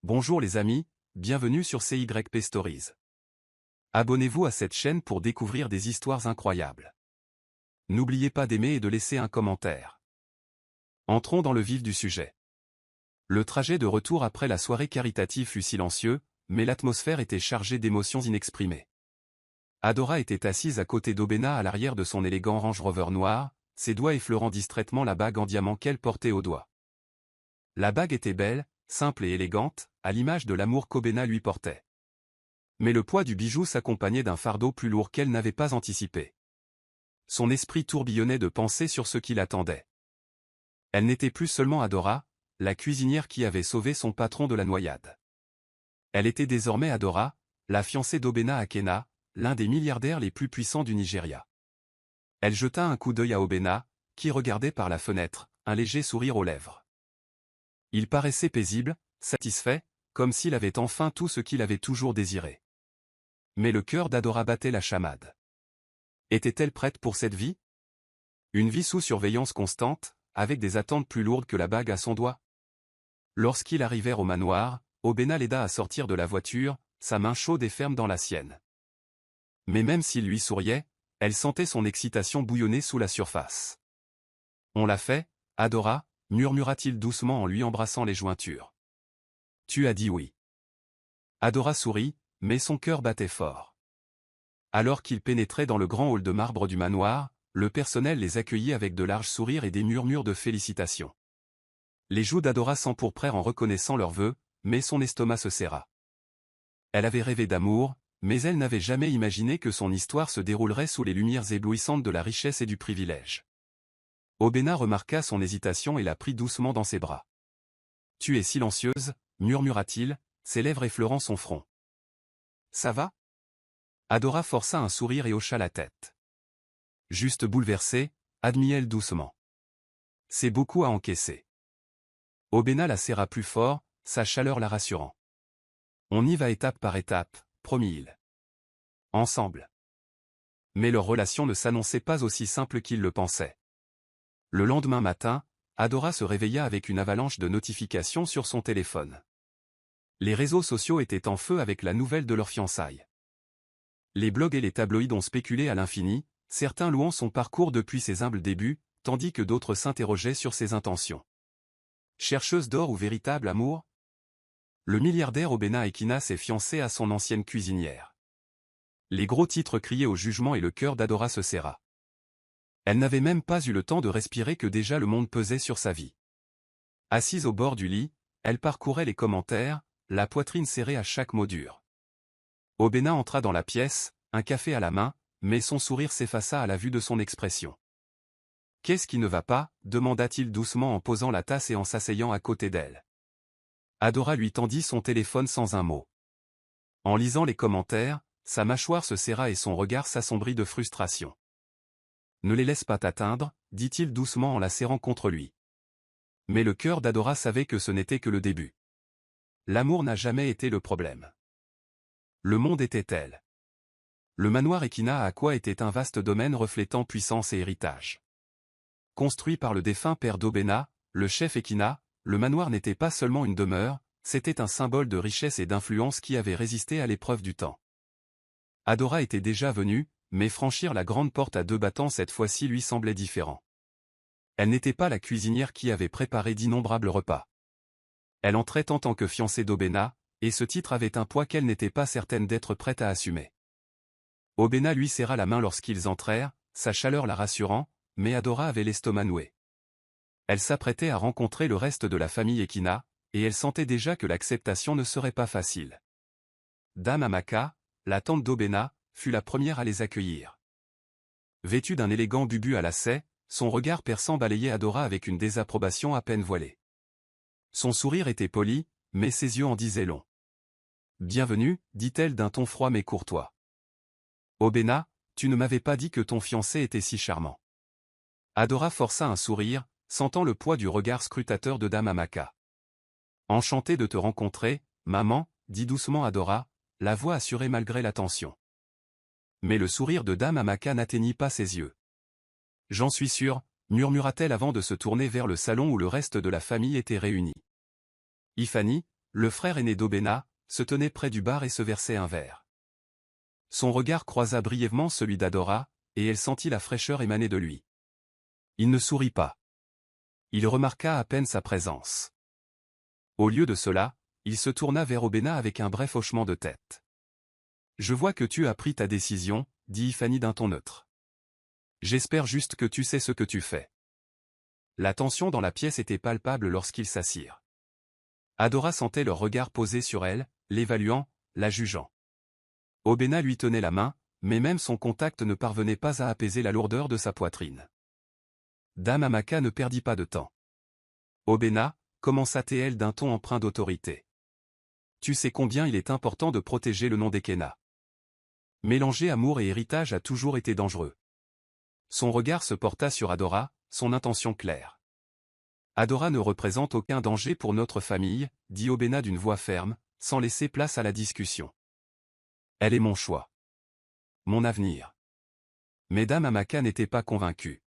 Bonjour les amis, bienvenue sur CYP Stories. Abonnez-vous à cette chaîne pour découvrir des histoires incroyables. N'oubliez pas d'aimer et de laisser un commentaire. Entrons dans le vif du sujet. Le trajet de retour après la soirée caritative fut silencieux, mais l'atmosphère était chargée d'émotions inexprimées. Adora était assise à côté d'Obena à l'arrière de son élégant Range Rover noir, ses doigts effleurant distraitement la bague en diamant qu'elle portait au doigt. La bague était belle, simple et élégante, à l'image de l'amour qu'Obena lui portait. Mais le poids du bijou s'accompagnait d'un fardeau plus lourd qu'elle n'avait pas anticipé. Son esprit tourbillonnait de pensées sur ce qui l'attendait. Elle n'était plus seulement Adora, la cuisinière qui avait sauvé son patron de la noyade. Elle était désormais Adora, la fiancée d'Obena Akena, l'un des milliardaires les plus puissants du Nigeria. Elle jeta un coup d'œil à Obena, qui regardait par la fenêtre, un léger sourire aux lèvres. Il paraissait paisible, satisfait, comme s'il avait enfin tout ce qu'il avait toujours désiré. Mais le cœur d'Adora battait la chamade. Était-elle prête pour cette vie? Une vie sous surveillance constante, avec des attentes plus lourdes que la bague à son doigt? Lorsqu'ils arrivèrent au manoir, Obena l'aida à sortir de la voiture, sa main chaude et ferme dans la sienne. Mais même s'il lui souriait, elle sentait son excitation bouillonner sous la surface. « On l'a fait, Adora ?» murmura-t-il doucement en lui embrassant les jointures. « Tu as dit oui. » Adora sourit, mais son cœur battait fort. Alors qu'ils pénétraient dans le grand hall de marbre du manoir, le personnel les accueillit avec de larges sourires et des murmures de félicitations. Les joues d'Adora s'empourprèrent en reconnaissant leurs vœux, mais son estomac se serra. Elle avait rêvé d'amour, mais elle n'avait jamais imaginé que son histoire se déroulerait sous les lumières éblouissantes de la richesse et du privilège. Obena remarqua son hésitation et la prit doucement dans ses bras. « Tu es silencieuse, » murmura-t-il, ses lèvres effleurant son front. « Ça va ?» Adora força un sourire et hocha la tête. « Juste bouleversée, » admit-elle doucement. « C'est beaucoup à encaisser. » Obena la serra plus fort, sa chaleur la rassurant. « On y va étape par étape, » promit-il. « Ensemble. » Mais leur relation ne s'annonçait pas aussi simple qu'ils le pensaient. Le lendemain matin, Adora se réveilla avec une avalanche de notifications sur son téléphone. Les réseaux sociaux étaient en feu avec la nouvelle de leur fiançailles. Les blogs et les tabloïds ont spéculé à l'infini, certains louant son parcours depuis ses humbles débuts, tandis que d'autres s'interrogeaient sur ses intentions. Chercheuse d'or ou véritable amour? Le milliardaire Obena Akena s'est fiancé à son ancienne cuisinière. Les gros titres criaient au jugement et le cœur d'Adora se serra. Elle n'avait même pas eu le temps de respirer que déjà le monde pesait sur sa vie. Assise au bord du lit, elle parcourait les commentaires, la poitrine serrée à chaque mot dur. Obena entra dans la pièce, un café à la main, mais son sourire s'effaça à la vue de son expression. « Qu'est-ce qui ne va pas ?» demanda-t-il doucement en posant la tasse et en s'asseyant à côté d'elle. Adora lui tendit son téléphone sans un mot. En lisant les commentaires, sa mâchoire se serra et son regard s'assombrit de frustration. « Ne les laisse pas t'atteindre, » dit-il doucement en la serrant contre lui. Mais le cœur d'Adora savait que ce n'était que le début. L'amour n'a jamais été le problème. Le monde était tel. Le manoir Akena Aqua était un vaste domaine reflétant puissance et héritage. Construit par le défunt père d'Obena, le chef Akena, le manoir n'était pas seulement une demeure, c'était un symbole de richesse et d'influence qui avait résisté à l'épreuve du temps. Adora était déjà venue, mais franchir la grande porte à deux battants cette fois-ci lui semblait différent. Elle n'était pas la cuisinière qui avait préparé d'innombrables repas. Elle entrait en tant que fiancée d'Obena, et ce titre avait un poids qu'elle n'était pas certaine d'être prête à assumer. Obena lui serra la main lorsqu'ils entrèrent, sa chaleur la rassurant, mais Adora avait l'estomac noué. Elle s'apprêtait à rencontrer le reste de la famille Akena, et elle sentait déjà que l'acceptation ne serait pas facile. Dame Amaka, la tante d'Obena, fut la première à les accueillir. Vêtue d'un élégant bubu à lacets, son regard perçant balayait Adora avec une désapprobation à peine voilée. Son sourire était poli, mais ses yeux en disaient long. « Bienvenue, » dit-elle d'un ton froid mais courtois. « Obena, tu ne m'avais pas dit que ton fiancé était si charmant. » Adora força un sourire, sentant le poids du regard scrutateur de Dame Amaka. « Enchantée de te rencontrer, maman, » dit doucement Adora, la voix assurée malgré la tension. Mais le sourire de Dame Amaka n'atteignit pas ses yeux. « J'en suis sûre, » murmura-t-elle avant de se tourner vers le salon où le reste de la famille était réuni. Ifani, le frère aîné d'Obéna, se tenait près du bar et se versait un verre. Son regard croisa brièvement celui d'Adora, et elle sentit la fraîcheur émaner de lui. Il ne sourit pas. Il remarqua à peine sa présence. Au lieu de cela, il se tourna vers Obéna avec un bref hochement de tête. « Je vois que tu as pris ta décision, » dit Ifani d'un ton neutre. « J'espère juste que tu sais ce que tu fais. » La tension dans la pièce était palpable lorsqu'ils s'assirent. Adora sentait leur regard posé sur elle, l'évaluant, la jugeant. Obéna lui tenait la main, mais même son contact ne parvenait pas à apaiser la lourdeur de sa poitrine. Dame Amaka ne perdit pas de temps. « Obéna, » commença-t-elle d'un ton empreint d'autorité. « Tu sais combien il est important de protéger le nom d'Ekena. Mélanger amour et héritage a toujours été dangereux. » Son regard se porta sur Adora, son intention claire. « Adora ne représente aucun danger pour notre famille, » dit Obéna d'une voix ferme, sans laisser place à la discussion. « Elle est mon choix. Mon avenir. » Mais Dame Amaka n'était pas convaincue.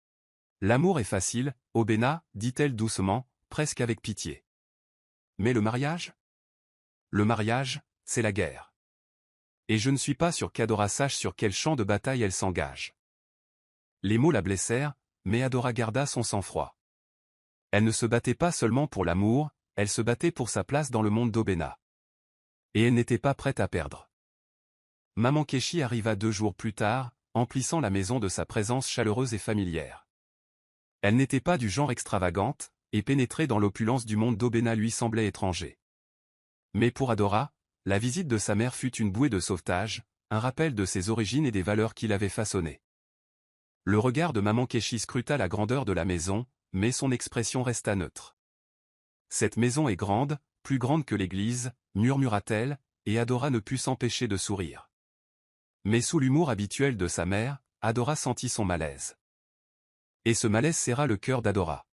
« L'amour est facile, Obéna, dit-elle doucement, presque avec pitié. Mais le mariage ? Le mariage, c'est la guerre. Et je ne suis pas sûr qu'Adora sache sur quel champ de bataille elle s'engage. » Les mots la blessèrent, mais Adora garda son sang-froid. Elle ne se battait pas seulement pour l'amour, elle se battait pour sa place dans le monde d'Obéna. Et elle n'était pas prête à perdre. Maman Keshi arriva 2 jours plus tard, emplissant la maison de sa présence chaleureuse et familière. Elle n'était pas du genre extravagante, et pénétrer dans l'opulence du monde d'Obéna lui semblait étranger. Mais pour Adora, la visite de sa mère fut une bouée de sauvetage, un rappel de ses origines et des valeurs qui l'avaient façonnée. Le regard de Maman Keshi scruta la grandeur de la maison, mais son expression resta neutre. « Cette maison est grande, plus grande que l'église, » murmura-t-elle, et Adora ne put s'empêcher de sourire. Mais sous l'humour habituel de sa mère, Adora sentit son malaise. Et ce malaise serra le cœur d'Adora.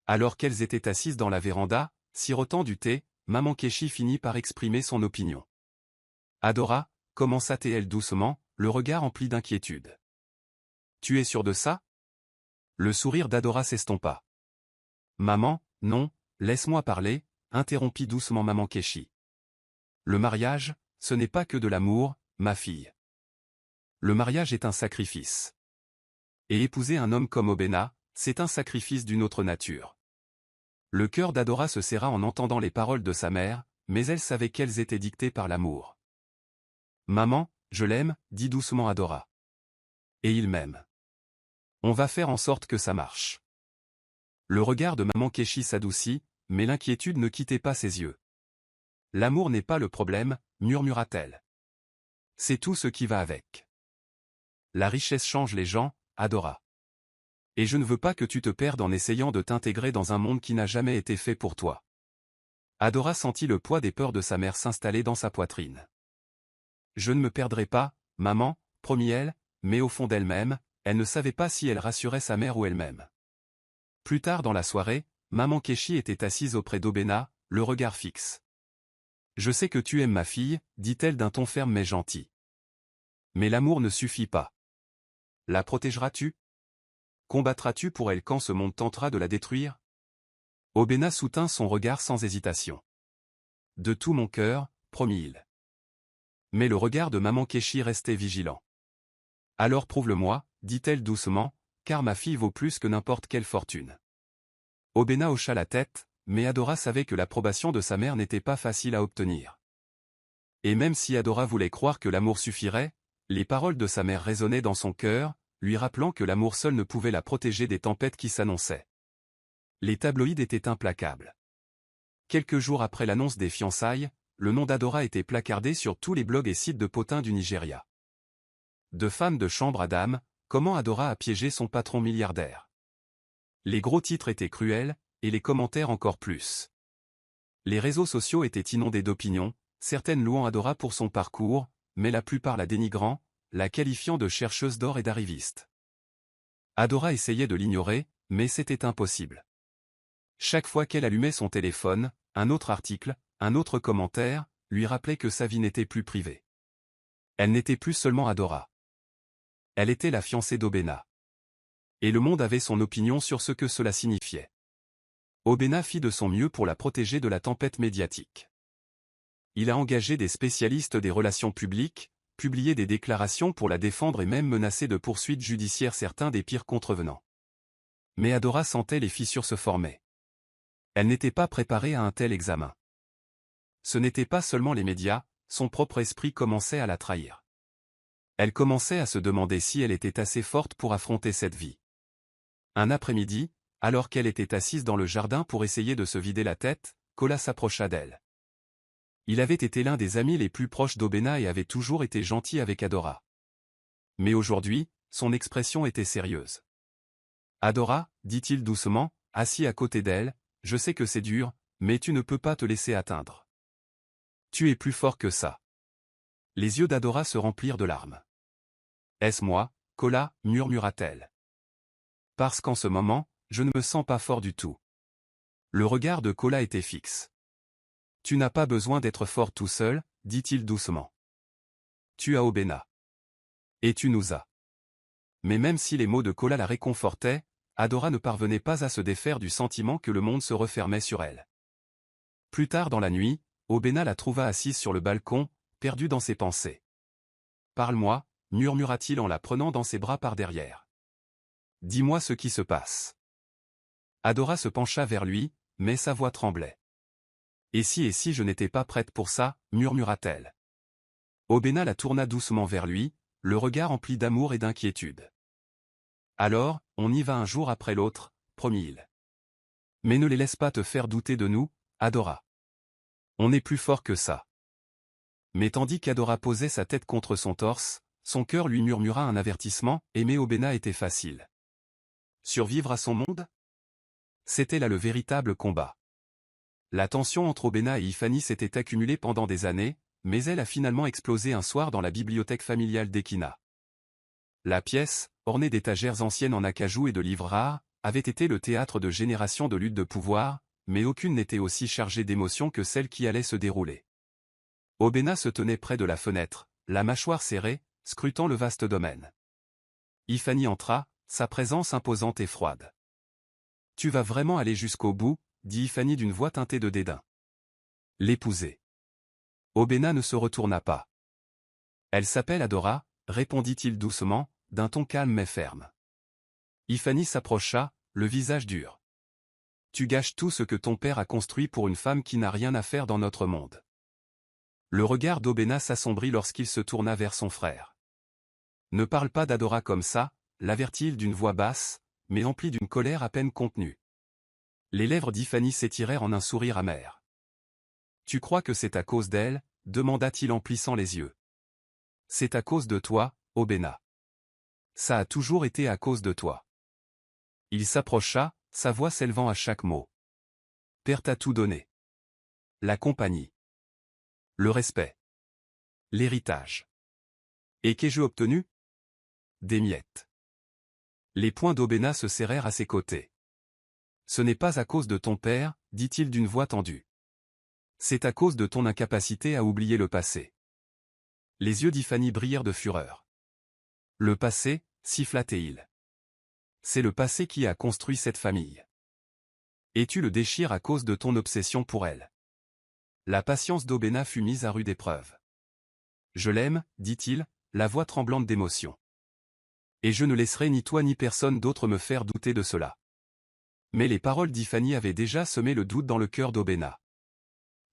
Alors qu'elles étaient assises dans la véranda, sirotant du thé, Maman Keshi finit par exprimer son opinion. « Adora, » commença-t-elle doucement, le regard empli d'inquiétude. « Tu es sûre de ça ?» Le sourire d'Adora s'estompa. « Maman, non, laisse-moi parler, » interrompit doucement Maman Keshi. « Le mariage, ce n'est pas que de l'amour, ma fille. Le mariage est un sacrifice. Et épouser un homme comme Obéna, c'est un sacrifice d'une autre nature. » Le cœur d'Adora se serra en entendant les paroles de sa mère, mais elle savait qu'elles étaient dictées par l'amour. « Maman, je l'aime, » dit doucement Adora. « Et il m'aime. On va faire en sorte que ça marche. » Le regard de Maman Keshi s'adoucit, mais l'inquiétude ne quittait pas ses yeux. « L'amour n'est pas le problème, » murmura-t-elle. « C'est tout ce qui va avec. La richesse change les gens, Adora. Et je ne veux pas que tu te perdes en essayant de t'intégrer dans un monde qui n'a jamais été fait pour toi. » Adora sentit le poids des peurs de sa mère s'installer dans sa poitrine. « Je ne me perdrai pas, maman, » promit-elle, mais au fond d'elle-même, elle ne savait pas si elle rassurait sa mère ou elle-même. Plus tard dans la soirée, Maman Keshi était assise auprès d'Obéna, le regard fixe. « Je sais que tu aimes ma fille, » dit-elle d'un ton ferme mais gentil. « Mais l'amour ne suffit pas. La protégeras-tu ? Combattras-tu pour elle quand ce monde tentera de la détruire ?» Obéna soutint son regard sans hésitation. « De tout mon cœur, » promit-il. Mais le regard de Maman Keshi restait vigilant. « Alors prouve-le-moi, » dit-elle doucement, « car ma fille vaut plus que n'importe quelle fortune. » Obéna hocha la tête, mais Adora savait que l'approbation de sa mère n'était pas facile à obtenir. Et même si Adora voulait croire que l'amour suffirait, les paroles de sa mère résonnaient dans son cœur, lui rappelant que l'amour seul ne pouvait la protéger des tempêtes qui s'annonçaient. Les tabloïds étaient implacables. Quelques jours après l'annonce des fiançailles, le nom d'Adora était placardé sur tous les blogs et sites de potins du Nigeria. De femme de chambre à dame, comment Adora a piégé son patron milliardaire. Les gros titres étaient cruels, et les commentaires encore plus. Les réseaux sociaux étaient inondés d'opinions, certaines louant Adora pour son parcours, mais la plupart la dénigrant, la qualifiant de chercheuse d'or et d'arriviste. Adora essayait de l'ignorer, mais c'était impossible. Chaque fois qu'elle allumait son téléphone, un autre article, un autre commentaire, lui rappelait que sa vie n'était plus privée. Elle n'était plus seulement Adora. Elle était la fiancée d'Obéna. Et le monde avait son opinion sur ce que cela signifiait. Obéna fit de son mieux pour la protéger de la tempête médiatique. Il a engagé des spécialistes des relations publiques, publié des déclarations pour la défendre et même menacé de poursuites judiciaires certains des pires contrevenants. Mais Adora sentait les fissures se former. Elle n'était pas préparée à un tel examen. Ce n'était pas seulement les médias, son propre esprit commençait à la trahir. Elle commençait à se demander si elle était assez forte pour affronter cette vie. Un après-midi, alors qu'elle était assise dans le jardin pour essayer de se vider la tête, Kola s'approcha d'elle. Il avait été l'un des amis les plus proches d'Obéna et avait toujours été gentil avec Adora. Mais aujourd'hui, son expression était sérieuse. « Adora, dit-il doucement, assis à côté d'elle, je sais que c'est dur, mais tu ne peux pas te laisser atteindre. Tu es plus fort que ça. » Les yeux d'Adora se remplirent de larmes. « Est-ce moi, Kola » murmura-t-elle. « Parce qu'en ce moment, je ne me sens pas fort du tout. » Le regard de Kola était fixe. « Tu n'as pas besoin d'être fort tout seul, dit-il doucement. Tu as Obéna. Et tu nous as. » Mais même si les mots de Kola la réconfortaient, Adora ne parvenait pas à se défaire du sentiment que le monde se refermait sur elle. Plus tard dans la nuit, Obéna la trouva assise sur le balcon, perdue dans ses pensées. « Parle-moi, murmura-t-il en la prenant dans ses bras par derrière. « Dis-moi ce qui se passe. » Adora se pencha vers lui, mais sa voix tremblait. « Et si je n'étais pas prête pour ça » murmura-t-elle. Obéna la tourna doucement vers lui, le regard empli d'amour et d'inquiétude. « Alors, on y va un jour après l'autre, promit-il. Mais ne les laisse pas te faire douter de nous, Adora. On est plus fort que ça. » Mais tandis qu'Adora posait sa tête contre son torse, son cœur lui murmura un avertissement, aimer Obéna était facile. Survivre à son monde? C'était là le véritable combat. La tension entre Obéna et Ifani s'était accumulée pendant des années, mais elle a finalement explosé un soir dans la bibliothèque familiale d'Ekina. La pièce, ornée d'étagères anciennes en acajou et de livres rares, avait été le théâtre de générations de luttes de pouvoir, mais aucune n'était aussi chargée d'émotions que celle qui allait se dérouler. Obéna se tenait près de la fenêtre, la mâchoire serrée, scrutant le vaste domaine. Ifani entra, sa présence imposante et froide. « Tu vas vraiment aller jusqu'au bout » dit Ifani d'une voix teintée de dédain. « L'épouser. » Obéna ne se retourna pas. « Elle s'appelle Adora » répondit-il doucement, d'un ton calme mais ferme. Ifani s'approcha, le visage dur. « Tu gâches tout ce que ton père a construit pour une femme qui n'a rien à faire dans notre monde. » Le regard d'Obéna s'assombrit lorsqu'il se tourna vers son frère. « Ne parle pas d'Adora comme ça » l'avertit-il d'une voix basse, mais emplie d'une colère à peine contenue. Les lèvres d'Ifani s'étirèrent en un sourire amer. « Tu crois que c'est à cause d'elle » demanda-t-il en plissant les yeux. « C'est à cause de toi, Obéna. Ça a toujours été à cause de toi. » Il s'approcha, sa voix s'élevant à chaque mot. « Père t'a tout donné. La compagnie. Le respect. L'héritage. Et qu'ai-je obtenu? Des miettes. » Les poings d'Obéna se serrèrent à ses côtés. « Ce n'est pas à cause de ton père, dit-il d'une voix tendue. C'est à cause de ton incapacité à oublier le passé. » Les yeux d'Ifani brillèrent de fureur. « Le passé, siffla-t-il. C'est le passé qui a construit cette famille. Et tu le déchires à cause de ton obsession pour elle. » La patience d'Obéna fut mise à rude épreuve. « Je l'aime, dit-il, la voix tremblante d'émotion. Et je ne laisserai ni toi ni personne d'autre me faire douter de cela. » Mais les paroles d'Ifani avaient déjà semé le doute dans le cœur d'Obéna.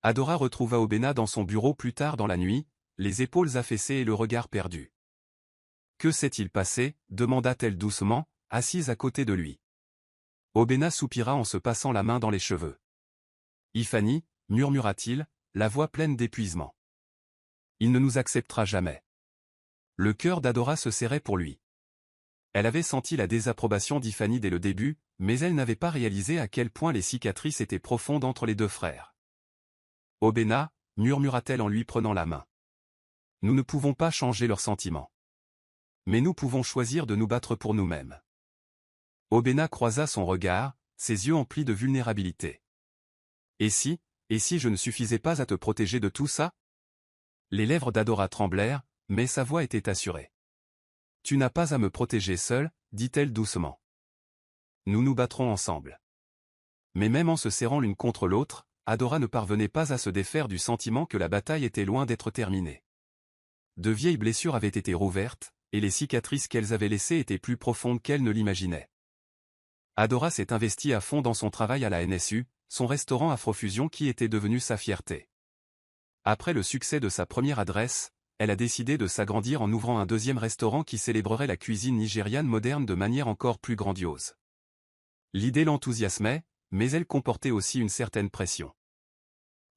Adora retrouva Obéna dans son bureau plus tard dans la nuit, les épaules affaissées et le regard perdu. « Que s'est-il passé » demanda-t-elle doucement, assise à côté de lui. Obéna soupira en se passant la main dans les cheveux. « Ifani » murmura-t-il, la voix pleine d'épuisement. « Il ne nous acceptera jamais. » Le cœur d'Adora se serrait pour lui. Elle avait senti la désapprobation d'Ifani dès le début, mais elle n'avait pas réalisé à quel point les cicatrices étaient profondes entre les deux frères. « Obéna » murmura-t-elle en lui prenant la main. « Nous ne pouvons pas changer leurs sentiments. Mais nous pouvons choisir de nous battre pour nous-mêmes. » Obéna croisa son regard, ses yeux emplis de vulnérabilité. « Et si je ne suffisais pas à te protéger de tout ça ?» Les lèvres d'Adora tremblèrent, mais sa voix était assurée. « Tu n'as pas à me protéger seule, dit-elle doucement. Nous nous battrons ensemble. Mais même en se serrant l'une contre l'autre, Adora ne parvenait pas à se défaire du sentiment que la bataille était loin d'être terminée. De vieilles blessures avaient été rouvertes, et les cicatrices qu'elles avaient laissées étaient plus profondes qu'elle ne l'imaginait. Adora s'est investie à fond dans son travail à la NSU, son restaurant Afrofusion qui était devenu sa fierté. Après le succès de sa première adresse, elle a décidé de s'agrandir en ouvrant un deuxième restaurant qui célébrerait la cuisine nigériane moderne de manière encore plus grandiose. L'idée l'enthousiasmait, mais elle comportait aussi une certaine pression.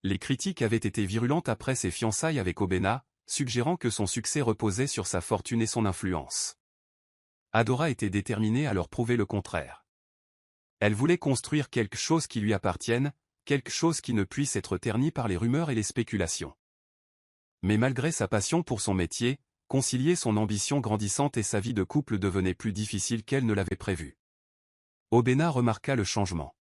Les critiques avaient été virulentes après ses fiançailles avec Obena, suggérant que son succès reposait sur sa fortune et son influence. Adora était déterminée à leur prouver le contraire. Elle voulait construire quelque chose qui lui appartienne, quelque chose qui ne puisse être terni par les rumeurs et les spéculations. Mais malgré sa passion pour son métier, concilier son ambition grandissante et sa vie de couple devenait plus difficile qu'elle ne l'avait prévu. Obena remarqua le changement.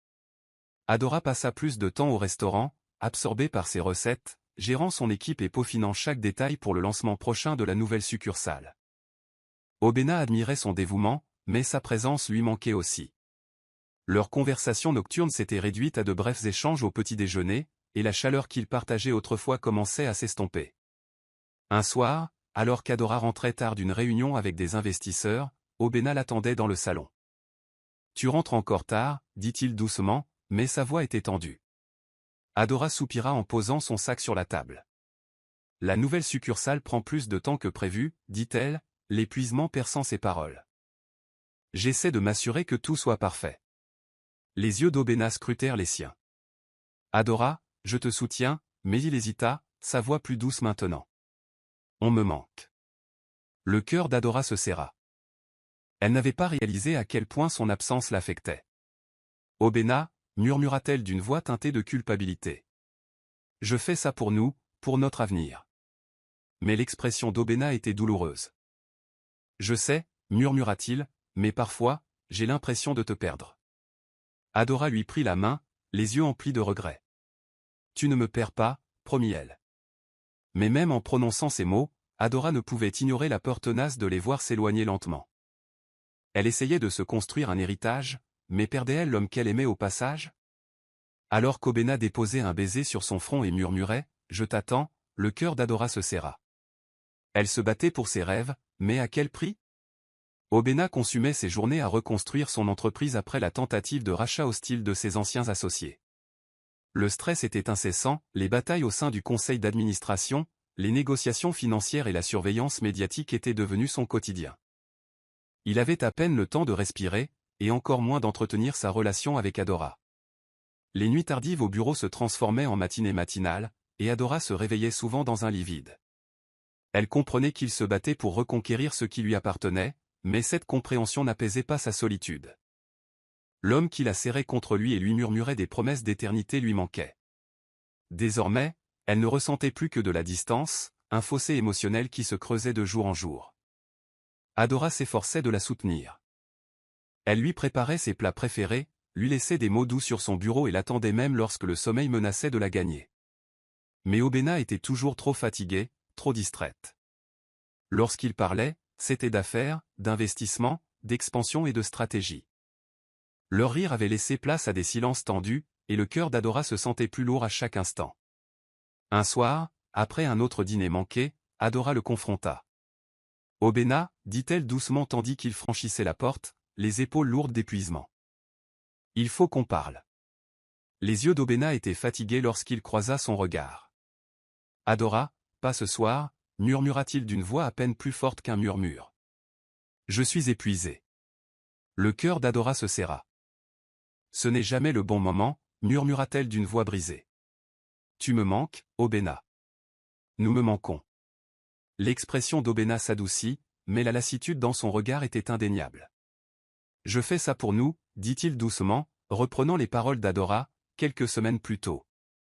Adora passa plus de temps au restaurant, absorbée par ses recettes, gérant son équipe et peaufinant chaque détail pour le lancement prochain de la nouvelle succursale. Obena admirait son dévouement, mais sa présence lui manquait aussi. Leur conversation nocturne s'était réduite à de brefs échanges au petit déjeuner, et la chaleur qu'ils partageaient autrefois commençait à s'estomper. Un soir, alors qu'Adora rentrait tard d'une réunion avec des investisseurs, Obena l'attendait dans le salon. « Tu rentres encore tard » dit-il doucement, mais sa voix était tendue. Adora soupira en posant son sac sur la table. « La nouvelle succursale prend plus de temps que prévu » dit-elle, l'épuisement perçant ses paroles. « J'essaie de m'assurer que tout soit parfait. » Les yeux d'Obena scrutèrent les siens. « Adora, je te soutiens » mais il hésita, sa voix plus douce maintenant. « On me manque. » Le cœur d'Adora se serra. Elle n'avait pas réalisé à quel point son absence l'affectait. « Obena » murmura-t-elle d'une voix teintée de culpabilité. « Je fais ça pour nous, pour notre avenir. » Mais l'expression d'Obena était douloureuse. « Je sais, » murmura-t-il, « mais parfois, j'ai l'impression de te perdre. » Adora lui prit la main, les yeux emplis de regret. « Tu ne me perds pas, » promit-elle. Mais même en prononçant ces mots, Adora ne pouvait ignorer la peur tenace de les voir s'éloigner lentement. Elle essayait de se construire un héritage, mais perdait-elle l'homme qu'elle aimait au passage? Alors qu'Obena déposait un baiser sur son front et murmurait « Je t'attends », le cœur d'Adora se serra. Elle se battait pour ses rêves, mais à quel prix? Obena consumait ses journées à reconstruire son entreprise après la tentative de rachat hostile de ses anciens associés. Le stress était incessant, les batailles au sein du conseil d'administration, les négociations financières et la surveillance médiatique étaient devenues son quotidien. Il avait à peine le temps de respirer, et encore moins d'entretenir sa relation avec Adora. Les nuits tardives au bureau se transformaient en matinées matinales, et Adora se réveillait souvent dans un lit vide. Elle comprenait qu'il se battait pour reconquérir ce qui lui appartenait, mais cette compréhension n'apaisait pas sa solitude. L'homme qui la serrait contre lui et lui murmurait des promesses d'éternité lui manquait. Désormais, elle ne ressentait plus que de la distance, un fossé émotionnel qui se creusait de jour en jour. Adora s'efforçait de la soutenir. Elle lui préparait ses plats préférés, lui laissait des mots doux sur son bureau et l'attendait même lorsque le sommeil menaçait de la gagner. Mais Obena était toujours trop fatiguée, trop distraite. Lorsqu'il parlait, c'était d'affaires, d'investissement, d'expansion et de stratégie. Leur rire avait laissé place à des silences tendus, et le cœur d'Adora se sentait plus lourd à chaque instant. Un soir, après un autre dîner manqué, Adora le confronta. « Obena » dit-elle doucement tandis qu'il franchissait la porte, les épaules lourdes d'épuisement. « Il faut qu'on parle. » Les yeux d'Obena étaient fatigués lorsqu'il croisa son regard. « Adora, pas ce soir » murmura-t-il d'une voix à peine plus forte qu'un murmure. « Je suis épuisé. » Le cœur d'Adora se serra. « Ce n'est jamais le bon moment » murmura-t-elle d'une voix brisée. « Tu me manques, Obena. » « Nous me manquons. » L'expression d'Obena s'adoucit, mais la lassitude dans son regard était indéniable. « Je fais ça pour nous » dit-il doucement, reprenant les paroles d'Adora, quelques semaines plus tôt.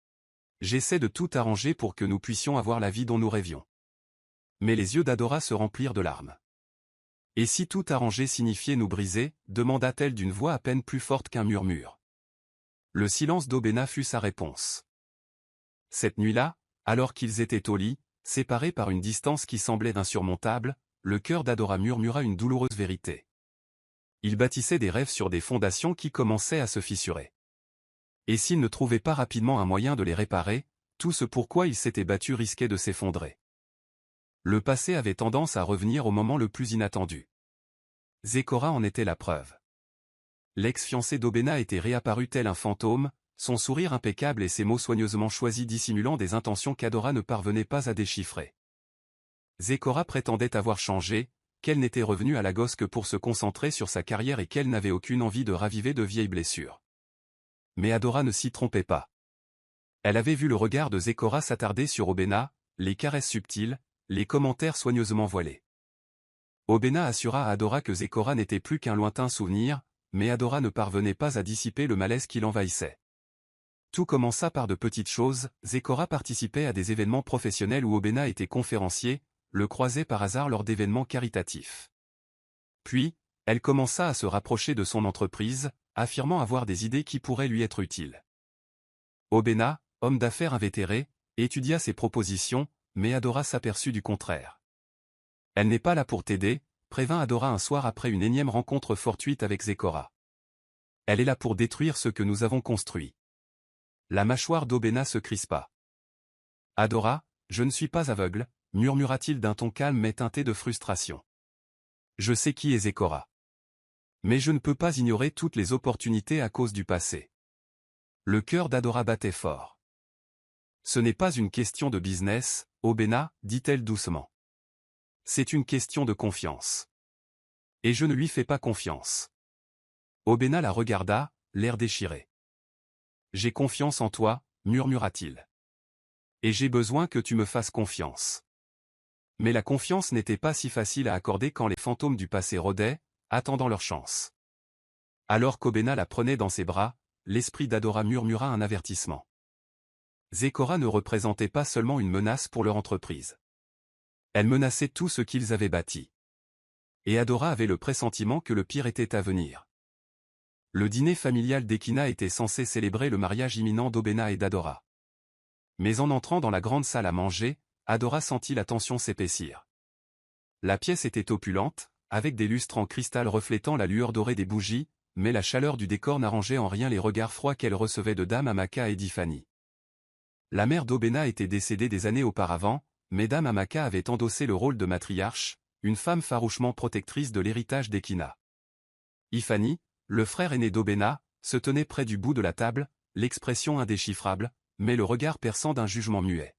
« J'essaie de tout arranger pour que nous puissions avoir la vie dont nous rêvions. » Mais les yeux d'Adora se remplirent de larmes. « Et si tout arranger signifiait nous briser » demanda-t-elle d'une voix à peine plus forte qu'un murmure. Le silence d'Obena fut sa réponse. Cette nuit-là, alors qu'ils étaient au lit, séparés par une distance qui semblait insurmontable, le cœur d'Adora murmura une douloureuse vérité. Il bâtissait des rêves sur des fondations qui commençaient à se fissurer. Et s'il ne trouvait pas rapidement un moyen de les réparer, tout ce pourquoi il s'était battu risquait de s'effondrer. Le passé avait tendance à revenir au moment le plus inattendu. Zecora en était la preuve. L'ex-fiancé d'Obena était réapparu tel un fantôme, son sourire impeccable et ses mots soigneusement choisis dissimulant des intentions qu'Adora ne parvenait pas à déchiffrer. Zecora prétendait avoir changé, qu'elle n'était revenue à Lagos que pour se concentrer sur sa carrière et qu'elle n'avait aucune envie de raviver de vieilles blessures. Mais Adora ne s'y trompait pas. Elle avait vu le regard de Zecora s'attarder sur Obena, les caresses subtiles, les commentaires soigneusement voilés. Obena assura à Adora que Zecora n'était plus qu'un lointain souvenir, mais Adora ne parvenait pas à dissiper le malaise qui l'envahissait. Tout commença par de petites choses, Zecora participait à des événements professionnels où Obena était conférencier, le croisait par hasard lors d'événements caritatifs. Puis, elle commença à se rapprocher de son entreprise, affirmant avoir des idées qui pourraient lui être utiles. Obena, homme d'affaires invétéré, étudia ses propositions, mais Adora s'aperçut du contraire. « Elle n'est pas là pour t'aider », prévint Adora un soir après une énième rencontre fortuite avec Zecora. « Elle est là pour détruire ce que nous avons construit. » La mâchoire d'Obena se crispa. « Adora, je ne suis pas aveugle », murmura-t-il d'un ton calme mais teinté de frustration. « Je sais qui est Zecora. Mais je ne peux pas ignorer toutes les opportunités à cause du passé. » Le cœur d'Adora battait fort. « Ce n'est pas une question de business, Obena, dit-elle doucement. C'est une question de confiance. Et je ne lui fais pas confiance. » Obena la regarda, l'air déchiré. « J'ai confiance en toi, murmura-t-il. Et j'ai besoin que tu me fasses confiance. » Mais la confiance n'était pas si facile à accorder quand les fantômes du passé rôdaient, attendant leur chance. Alors qu'Obena la prenait dans ses bras, l'esprit d'Adora murmura un avertissement. Zecora ne représentait pas seulement une menace pour leur entreprise. Elle menaçait tout ce qu'ils avaient bâti. Et Adora avait le pressentiment que le pire était à venir. Le dîner familial d'Ekina était censé célébrer le mariage imminent d'Obena et d'Adora. Mais en entrant dans la grande salle à manger, Adora sentit la tension s'épaissir. La pièce était opulente, avec des lustres en cristal reflétant la lueur dorée des bougies, mais la chaleur du décor n'arrangeait en rien les regards froids qu'elle recevait de Dame Amaka et d'Ifani. La mère d'Obena était décédée des années auparavant, mais Dame Amaka avait endossé le rôle de matriarche, une femme farouchement protectrice de l'héritage d'Ekina. Ifani, le frère aîné d'Obena, se tenait près du bout de la table, l'expression indéchiffrable, mais le regard perçant d'un jugement muet.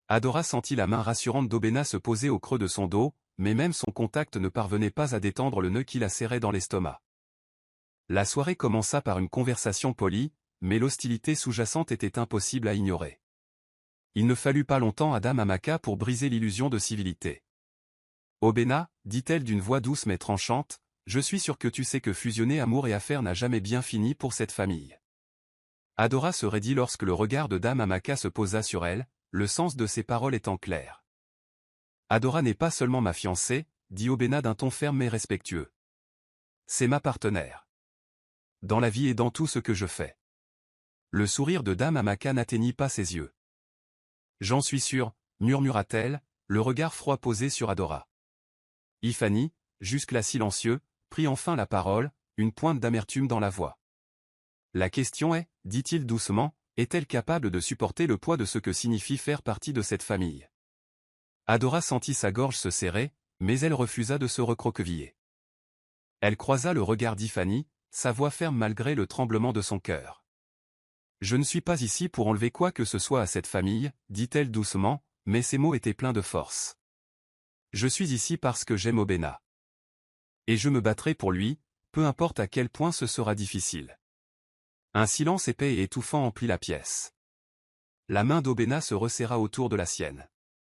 Adora sentit la main rassurante d'Obena se poser au creux de son dos, mais même son contact ne parvenait pas à détendre le nœud qui la serrait dans l'estomac. La soirée commença par une conversation polie, mais l'hostilité sous-jacente était impossible à ignorer. Il ne fallut pas longtemps à Dame Amaka pour briser l'illusion de civilité. « Obena, dit-elle d'une voix douce mais tranchante, je suis sûr que tu sais que fusionner amour et affaires n'a jamais bien fini pour cette famille. » Adora se raidit lorsque le regard de Dame Amaka se posa sur elle, le sens de ses paroles étant clair. « Adora n'est pas seulement ma fiancée, dit Obena d'un ton ferme mais respectueux. C'est ma partenaire. Dans la vie et dans tout ce que je fais. » Le sourire de Dame Amaka n'atteignit pas ses yeux. « J'en suis sûr, murmura-t-elle, le regard froid posé sur Adora. Ifani, jusque-là silencieux, prit enfin la parole, une pointe d'amertume dans la voix. « La question est, dit-il doucement, est-elle capable de supporter le poids de ce que signifie faire partie de cette famille ?» Adora sentit sa gorge se serrer, mais elle refusa de se recroqueviller. Elle croisa le regard d'Ifani, sa voix ferme malgré le tremblement de son cœur. « Je ne suis pas ici pour enlever quoi que ce soit à cette famille, dit-elle doucement, mais ses mots étaient pleins de force. Je suis ici parce que j'aime Obena. Et je me battrai pour lui, peu importe à quel point ce sera difficile. » Un silence épais et étouffant emplit la pièce. La main d'Obena se resserra autour de la sienne.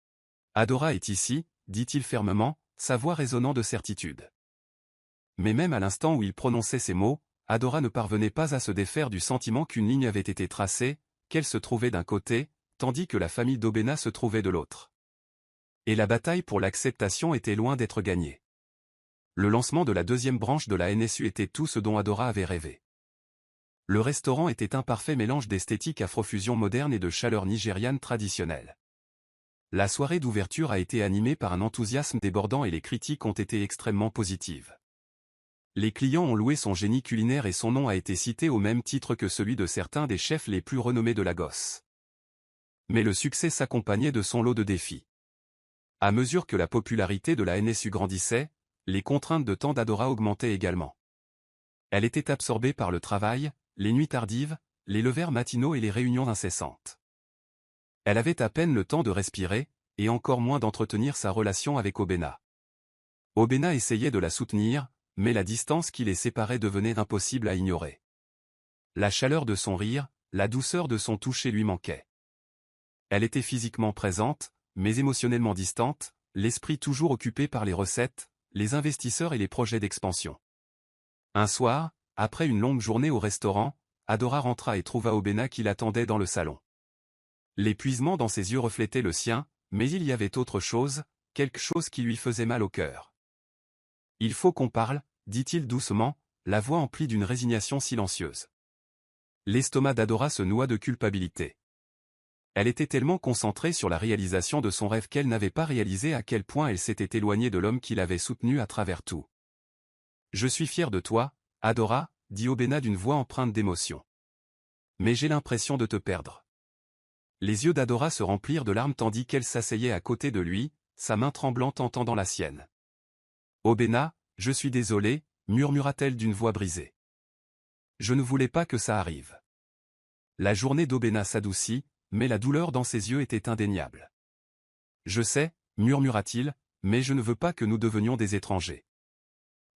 « Adora est ici, dit-il fermement, sa voix résonnant de certitude. Mais même à l'instant où il prononçait ces mots, Adora ne parvenait pas à se défaire du sentiment qu'une ligne avait été tracée, qu'elle se trouvait d'un côté, tandis que la famille d'Obena se trouvait de l'autre. Et la bataille pour l'acceptation était loin d'être gagnée. Le lancement de la deuxième branche de la NSU était tout ce dont Adora avait rêvé. Le restaurant était un parfait mélange d'esthétique afrofusion moderne et de chaleur nigériane traditionnelle. La soirée d'ouverture a été animée par un enthousiasme débordant et les critiques ont été extrêmement positives. Les clients ont loué son génie culinaire et son nom a été cité au même titre que celui de certains des chefs les plus renommés de Lagos. Mais le succès s'accompagnait de son lot de défis. À mesure que la popularité de la NSU grandissait, les contraintes de temps d'Adora augmentaient également. Elle était absorbée par le travail, les nuits tardives, les levers matinaux et les réunions incessantes. Elle avait à peine le temps de respirer, et encore moins d'entretenir sa relation avec Obena. Obena essayait de la soutenir, mais la distance qui les séparait devenait impossible à ignorer. La chaleur de son rire, la douceur de son toucher lui manquaient. Elle était physiquement présente, mais émotionnellement distante, l'esprit toujours occupé par les recettes, les investisseurs et les projets d'expansion. Un soir, après une longue journée au restaurant, Adora rentra et trouva Obena qui l'attendait dans le salon. L'épuisement dans ses yeux reflétait le sien, mais il y avait autre chose, quelque chose qui lui faisait mal au cœur. « Il faut qu'on parle », dit-il doucement, la voix emplie d'une résignation silencieuse. L'estomac d'Adora se noua de culpabilité. Elle était tellement concentrée sur la réalisation de son rêve qu'elle n'avait pas réalisé à quel point elle s'était éloignée de l'homme qui l'avait soutenue à travers tout. « Je suis fier de toi, Adora », dit Obena d'une voix empreinte d'émotion. « Mais j'ai l'impression de te perdre. » Les yeux d'Adora se remplirent de larmes tandis qu'elle s'asseyait à côté de lui, sa main tremblante en tendant la sienne. « Obena, je suis désolée, murmura-t-elle d'une voix brisée. Je ne voulais pas que ça arrive. La journée d'Obena s'adoucit, mais la douleur dans ses yeux était indéniable. Je sais, murmura-t-il, mais je ne veux pas que nous devenions des étrangers.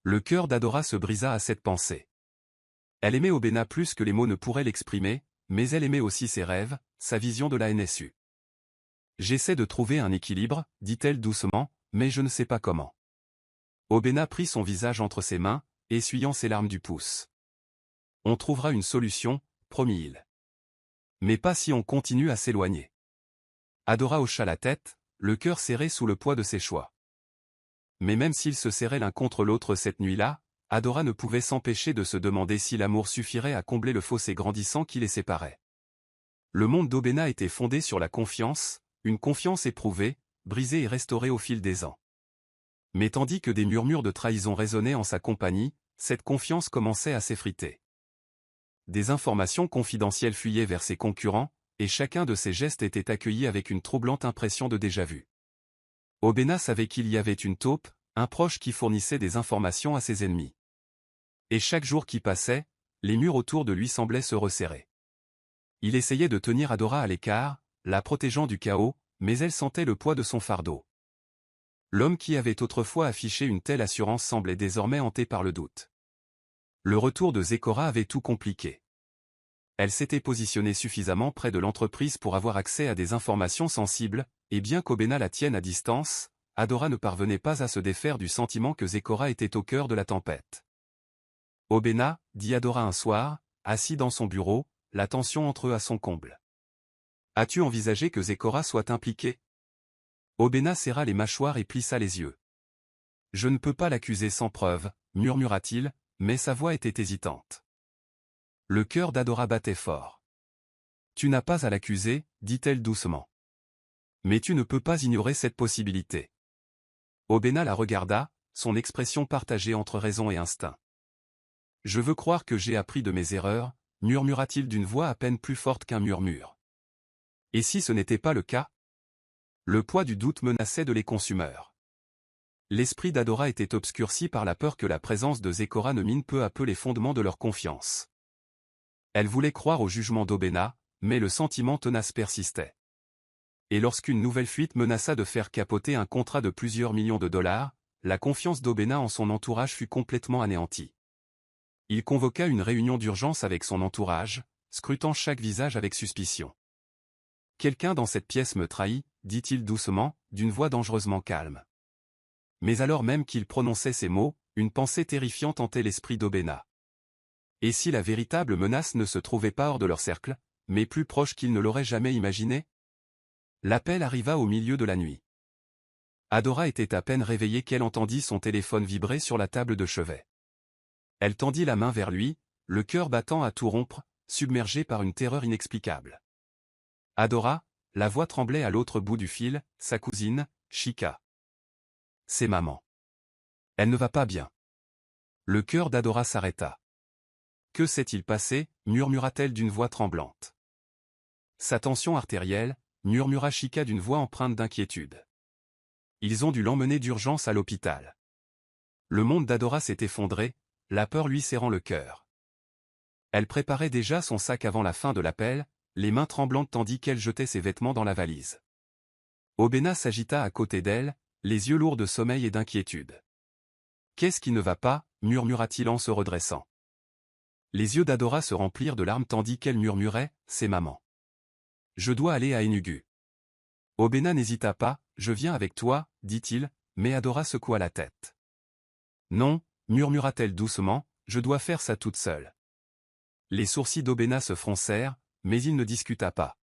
Le cœur d'Adora se brisa à cette pensée. Elle aimait Obena plus que les mots ne pourraient l'exprimer, mais elle aimait aussi ses rêves, sa vision de la NSU. J'essaie de trouver un équilibre, dit-elle doucement, mais je ne sais pas comment. Obena prit son visage entre ses mains, essuyant ses larmes du pouce. On trouvera une solution, promit-il. Mais pas si on continue à s'éloigner. Adora hocha la tête, le cœur serré sous le poids de ses choix. Mais même s'ils se serraient l'un contre l'autre cette nuit-là, Adora ne pouvait s'empêcher de se demander si l'amour suffirait à combler le fossé grandissant qui les séparait. Le monde d'Obena était fondé sur la confiance, une confiance éprouvée, brisée et restaurée au fil des ans. Mais tandis que des murmures de trahison résonnaient en sa compagnie, cette confiance commençait à s'effriter. Des informations confidentielles fuyaient vers ses concurrents, et chacun de ses gestes était accueilli avec une troublante impression de déjà-vu. Obena savait qu'il y avait une taupe, un proche qui fournissait des informations à ses ennemis. Et chaque jour qui passait, les murs autour de lui semblaient se resserrer. Il essayait de tenir Adora à l'écart, la protégeant du chaos, mais elle sentait le poids de son fardeau. L'homme qui avait autrefois affiché une telle assurance semblait désormais hanté par le doute. Le retour de Zecora avait tout compliqué. Elle s'était positionnée suffisamment près de l'entreprise pour avoir accès à des informations sensibles, et bien qu'Obena la tienne à distance, Adora ne parvenait pas à se défaire du sentiment que Zecora était au cœur de la tempête. « Obena » dit Adora un soir, assis dans son bureau, la tension entre eux à son comble. « As-tu envisagé que Zecora soit impliquée » Obena serra les mâchoires et plissa les yeux. « Je ne peux pas l'accuser sans preuve, murmura-t-il, mais sa voix était hésitante. Le cœur d'Adora battait fort. « Tu n'as pas à l'accuser, dit-elle doucement. Mais tu ne peux pas ignorer cette possibilité. » Obena la regarda, son expression partagée entre raison et instinct. « Je veux croire que j'ai appris de mes erreurs, murmura-t-il d'une voix à peine plus forte qu'un murmure. Et si ce n'était pas le cas ? Le poids du doute menaçait de les consumer. L'esprit d'Adora était obscurci par la peur que la présence de Zecora ne mine peu à peu les fondements de leur confiance. Elle voulait croire au jugement d'Obena, mais le sentiment tenace persistait. Et lorsqu'une nouvelle fuite menaça de faire capoter un contrat de plusieurs millions de dollars, la confiance d'Obena en son entourage fut complètement anéantie. Il convoqua une réunion d'urgence avec son entourage, scrutant chaque visage avec suspicion. « Quelqu'un dans cette pièce me trahit », dit-il doucement, d'une voix dangereusement calme. Mais alors même qu'il prononçait ces mots, une pensée terrifiante hantait l'esprit d'Obena. Et si la véritable menace ne se trouvait pas hors de leur cercle, mais plus proche qu'ils ne l'auraient jamais imaginé ? L'appel arriva au milieu de la nuit. Adora était à peine réveillée qu'elle entendit son téléphone vibrer sur la table de chevet. Elle tendit la main vers lui, le cœur battant à tout rompre, submergée par une terreur inexplicable. Adora, la voix tremblait à l'autre bout du fil, sa cousine, Chika. C'est maman. Elle ne va pas bien. Le cœur d'Adora s'arrêta. Que s'est-il passé, murmura-t-elle d'une voix tremblante. Sa tension artérielle, murmura Chika d'une voix empreinte d'inquiétude. Ils ont dû l'emmener d'urgence à l'hôpital. Le monde d'Adora s'est effondré, la peur lui serrant le cœur. Elle préparait déjà son sac avant la fin de l'appel, les mains tremblantes tandis qu'elle jetait ses vêtements dans la valise. Obena s'agita à côté d'elle, les yeux lourds de sommeil et d'inquiétude. « Qu'est-ce qui ne va pas » murmura-t-il en se redressant. Les yeux d'Adora se remplirent de larmes tandis qu'elle murmurait « C'est maman. Je dois aller à Enugu. » Obena n'hésita pas, « Je viens avec toi » dit-il, mais Adora secoua la tête. « Non » murmura-t-elle doucement, « je dois faire ça toute seule. » Les sourcils d'Obena se froncèrent, mais il ne discuta pas.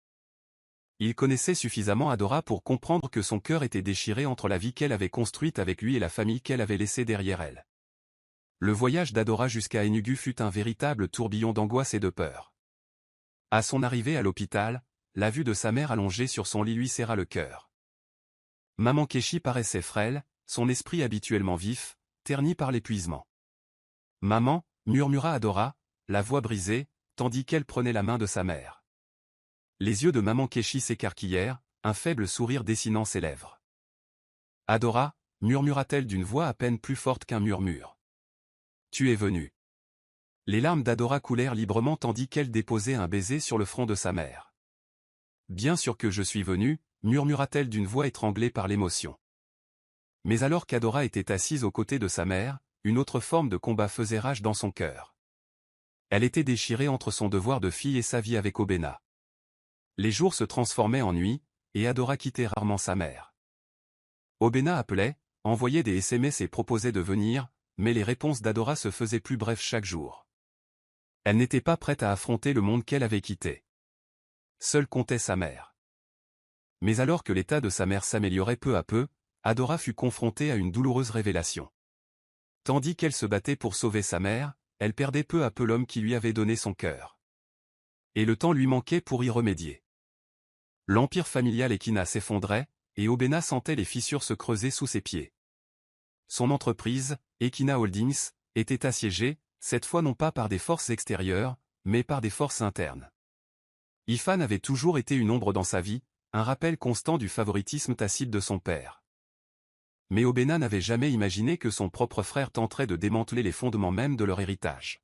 Il connaissait suffisamment Adora pour comprendre que son cœur était déchiré entre la vie qu'elle avait construite avec lui et la famille qu'elle avait laissée derrière elle. Le voyage d'Adora jusqu'à Enugu fut un véritable tourbillon d'angoisse et de peur. À son arrivée à l'hôpital, la vue de sa mère allongée sur son lit lui serra le cœur. Maman Keshi paraissait frêle, son esprit habituellement vif, terni par l'épuisement. « Maman » murmura Adora, la voix brisée, tandis qu'elle prenait la main de sa mère. Les yeux de maman Keshi s'écarquillèrent, un faible sourire dessinant ses lèvres. « Adora » murmura-t-elle d'une voix à peine plus forte qu'un murmure. « Tu es venue. » Les larmes d'Adora coulèrent librement tandis qu'elle déposait un baiser sur le front de sa mère. « Bien sûr que je suis venue » murmura-t-elle d'une voix étranglée par l'émotion. Mais alors qu'Adora était assise aux côtés de sa mère, une autre forme de combat faisait rage dans son cœur. Elle était déchirée entre son devoir de fille et sa vie avec Obena. Les jours se transformaient en nuit, et Adora quittait rarement sa mère. Obena appelait, envoyait des SMS et proposait de venir, mais les réponses d'Adora se faisaient plus brèves chaque jour. Elle n'était pas prête à affronter le monde qu'elle avait quitté. Seule comptait sa mère. Mais alors que l'état de sa mère s'améliorait peu à peu, Adora fut confrontée à une douloureuse révélation. Tandis qu'elle se battait pour sauver sa mère, elle perdait peu à peu l'homme qui lui avait donné son cœur. Et le temps lui manquait pour y remédier. L'empire familial Ekina s'effondrait, et Obena sentait les fissures se creuser sous ses pieds. Son entreprise, Ekina Holdings, était assiégée, cette fois non pas par des forces extérieures, mais par des forces internes. Ifan avait toujours été une ombre dans sa vie, un rappel constant du favoritisme tacite de son père. Mais Obena n'avait jamais imaginé que son propre frère tenterait de démanteler les fondements même de leur héritage.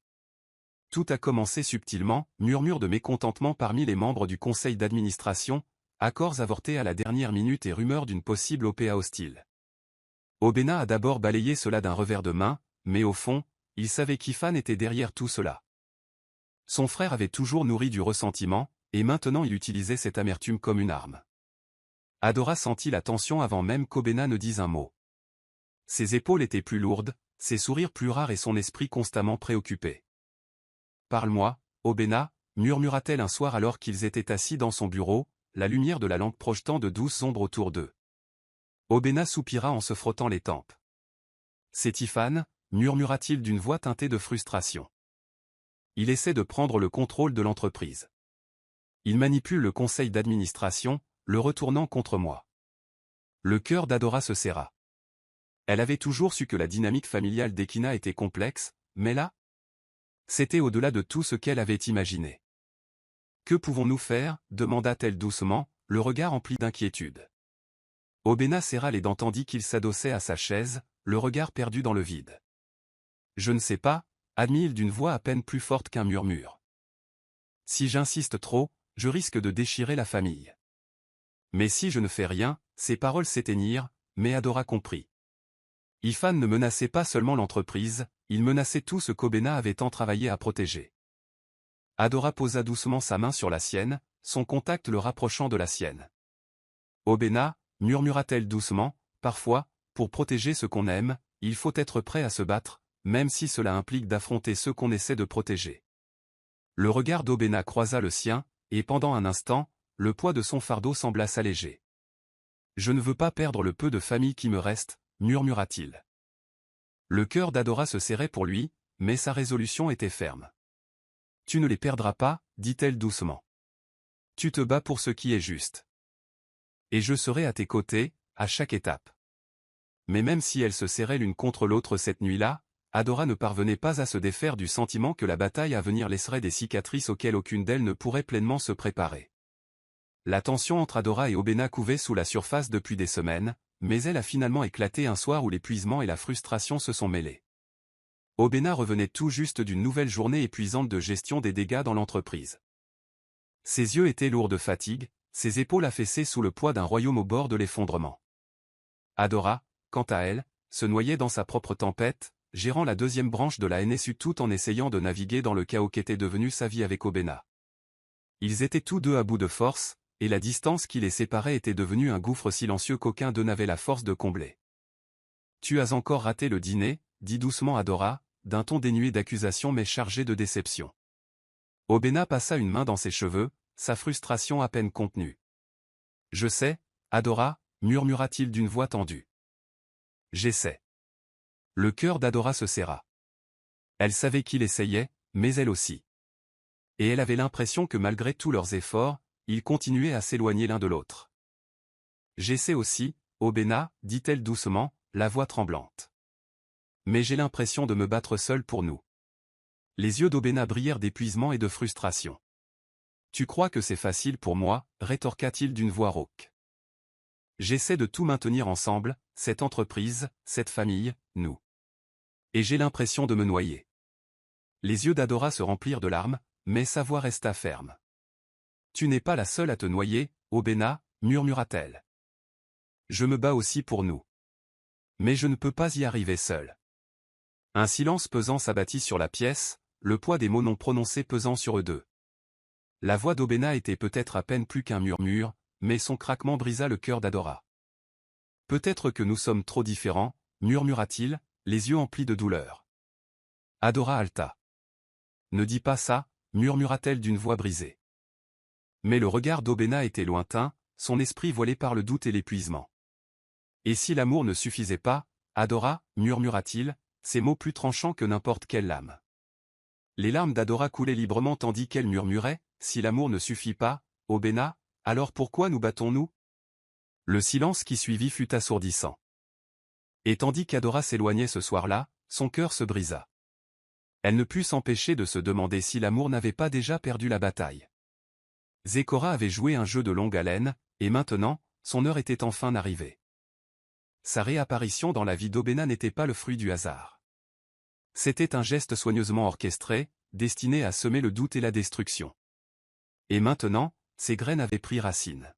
Tout a commencé subtilement, murmures de mécontentement parmi les membres du conseil d'administration, accords avortés à la dernière minute et rumeurs d'une possible OPA hostile. Obena a d'abord balayé cela d'un revers de main, mais au fond, il savait qu'Ifan était derrière tout cela. Son frère avait toujours nourri du ressentiment, et maintenant il utilisait cette amertume comme une arme. Adora sentit la tension avant même qu'Obena ne dise un mot. Ses épaules étaient plus lourdes, ses sourires plus rares et son esprit constamment préoccupé. « Parle-moi, Obena » murmura-t-elle un soir alors qu'ils étaient assis dans son bureau, la lumière de la lampe projetant de douces ombres autour d'eux. Obena soupira en se frottant les tempes. « C'est Ifan » murmura-t-il d'une voix teintée de frustration. « Il essaie de prendre le contrôle de l'entreprise. Il manipule le conseil d'administration, le retournant contre moi. » Le cœur d'Adora se serra. Elle avait toujours su que la dynamique familiale d'Ekina était complexe, mais là, c'était au-delà de tout ce qu'elle avait imaginé. « Que pouvons-nous faire » demanda-t-elle doucement, le regard empli d'inquiétude. Obena serra les dents tandis qu'il s'adossait à sa chaise, le regard perdu dans le vide. « Je ne sais pas » admit-il d'une voix à peine plus forte qu'un murmure. « Si j'insiste trop, je risque de déchirer la famille. Mais si je ne fais rien » ses paroles s'éteignirent, mais Adora comprit. Ifan ne menaçait pas seulement l'entreprise, il menaçait tout ce qu'Obena avait tant travaillé à protéger. Adora posa doucement sa main sur la sienne, son contact le rapprochant de la sienne. « Obena » murmura-t-elle doucement, « parfois, pour protéger ce qu'on aime, il faut être prêt à se battre, même si cela implique d'affronter ceux qu'on essaie de protéger. » Le regard d'Obena croisa le sien, et pendant un instant, le poids de son fardeau sembla s'alléger. « Je ne veux pas perdre le peu de famille qui me reste » murmura-t-il. Le cœur d'Adora se serrait pour lui, mais sa résolution était ferme. « Tu ne les perdras pas » dit-elle doucement. « Tu te bats pour ce qui est juste. Et je serai à tes côtés, à chaque étape. » Mais même si elles se serraient l'une contre l'autre cette nuit-là, Adora ne parvenait pas à se défaire du sentiment que la bataille à venir laisserait des cicatrices auxquelles aucune d'elles ne pourrait pleinement se préparer. La tension entre Adora et Obena couvait sous la surface depuis des semaines, mais elle a finalement éclaté un soir où l'épuisement et la frustration se sont mêlés. Obena revenait tout juste d'une nouvelle journée épuisante de gestion des dégâts dans l'entreprise. Ses yeux étaient lourds de fatigue, ses épaules affaissées sous le poids d'un royaume au bord de l'effondrement. Adora, quant à elle, se noyait dans sa propre tempête, gérant la deuxième branche de la NSU tout en essayant de naviguer dans le chaos qu'était devenu sa vie avec Obena. Ils étaient tous deux à bout de force, et la distance qui les séparait était devenue un gouffre silencieux qu'aucun d'eux n'avait la force de combler. « Tu as encore raté le dîner », dit doucement Adora, d'un ton dénué d'accusation mais chargé de déception. Obena passa une main dans ses cheveux, sa frustration à peine contenue. « Je sais, Adora, murmura-t-il d'une voix tendue. « J'essaie. » Le cœur d'Adora se serra. Elle savait qu'il essayait, mais elle aussi. Et elle avait l'impression que malgré tous leurs efforts, ils continuaient à s'éloigner l'un de l'autre. « J'essaie aussi, Obena, dit-elle doucement, la voix tremblante. Mais j'ai l'impression de me battre seule pour nous. » Les yeux d'Obena brillèrent d'épuisement et de frustration. « Tu crois que c'est facile pour moi, rétorqua-t-il d'une voix rauque. J'essaie de tout maintenir ensemble, cette entreprise, cette famille, nous. Et j'ai l'impression de me noyer. » Les yeux d'Adora se remplirent de larmes, mais sa voix resta ferme. « Tu n'es pas la seule à te noyer, Obena, murmura-t-elle. Je me bats aussi pour nous. Mais je ne peux pas y arriver seule. » Un silence pesant s'abattit sur la pièce, le poids des mots non prononcés pesant sur eux deux. La voix d'Obena était peut-être à peine plus qu'un murmure, mais son craquement brisa le cœur d'Adora. « Peut-être que nous sommes trop différents, murmura-t-il, les yeux emplis de douleur. Adora haleta. « Ne dis pas ça, murmura-t-elle d'une voix brisée. Mais le regard d'Obena était lointain, son esprit voilé par le doute et l'épuisement. « Et si l'amour ne suffisait pas, Adora, murmura-t-il, ces mots plus tranchants que n'importe quelle lame. » Les larmes d'Adora coulaient librement tandis qu'elle murmurait, « Si l'amour ne suffit pas, Obena, alors pourquoi nous battons-nous » Le silence qui suivit fut assourdissant. Et tandis qu'Adora s'éloignait ce soir-là, son cœur se brisa. Elle ne put s'empêcher de se demander si l'amour n'avait pas déjà perdu la bataille. Zecora avait joué un jeu de longue haleine, et maintenant, son heure était enfin arrivée. Sa réapparition dans la vie d'Obena n'était pas le fruit du hasard. C'était un geste soigneusement orchestré, destiné à semer le doute et la destruction. Et maintenant, ses graines avaient pris racine.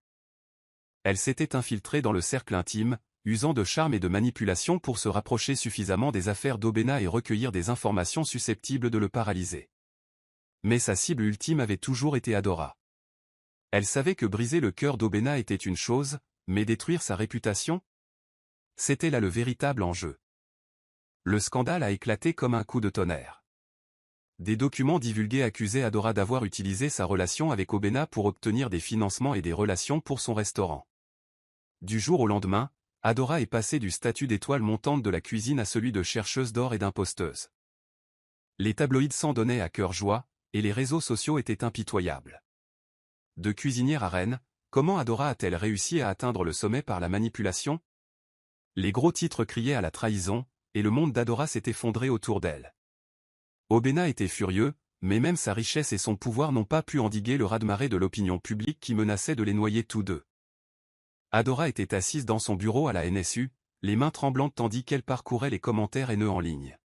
Elle s'était infiltrée dans le cercle intime, usant de charme et de manipulation pour se rapprocher suffisamment des affaires d'Obena et recueillir des informations susceptibles de le paralyser. Mais sa cible ultime avait toujours été Adora. Elle savait que briser le cœur d'Obena était une chose, mais détruire sa réputation? C'était là le véritable enjeu. Le scandale a éclaté comme un coup de tonnerre. Des documents divulgués accusaient Adora d'avoir utilisé sa relation avec Obena pour obtenir des financements et des relations pour son restaurant. Du jour au lendemain, Adora est passée du statut d'étoile montante de la cuisine à celui de chercheuse d'or et d'imposteuse. Les tabloïds s'en donnaient à cœur joie, et les réseaux sociaux étaient impitoyables. De cuisinière à reine, comment Adora a-t-elle réussi à atteindre le sommet par la manipulation? Les gros titres criaient à la trahison, et le monde d'Adora s'est effondré autour d'elle. Obena était furieux, mais même sa richesse et son pouvoir n'ont pas pu endiguer le raz-de-marée de l'opinion publique qui menaçait de les noyer tous deux. Adora était assise dans son bureau à la NSU, les mains tremblantes tandis qu'elle parcourait les commentaires haineux en ligne.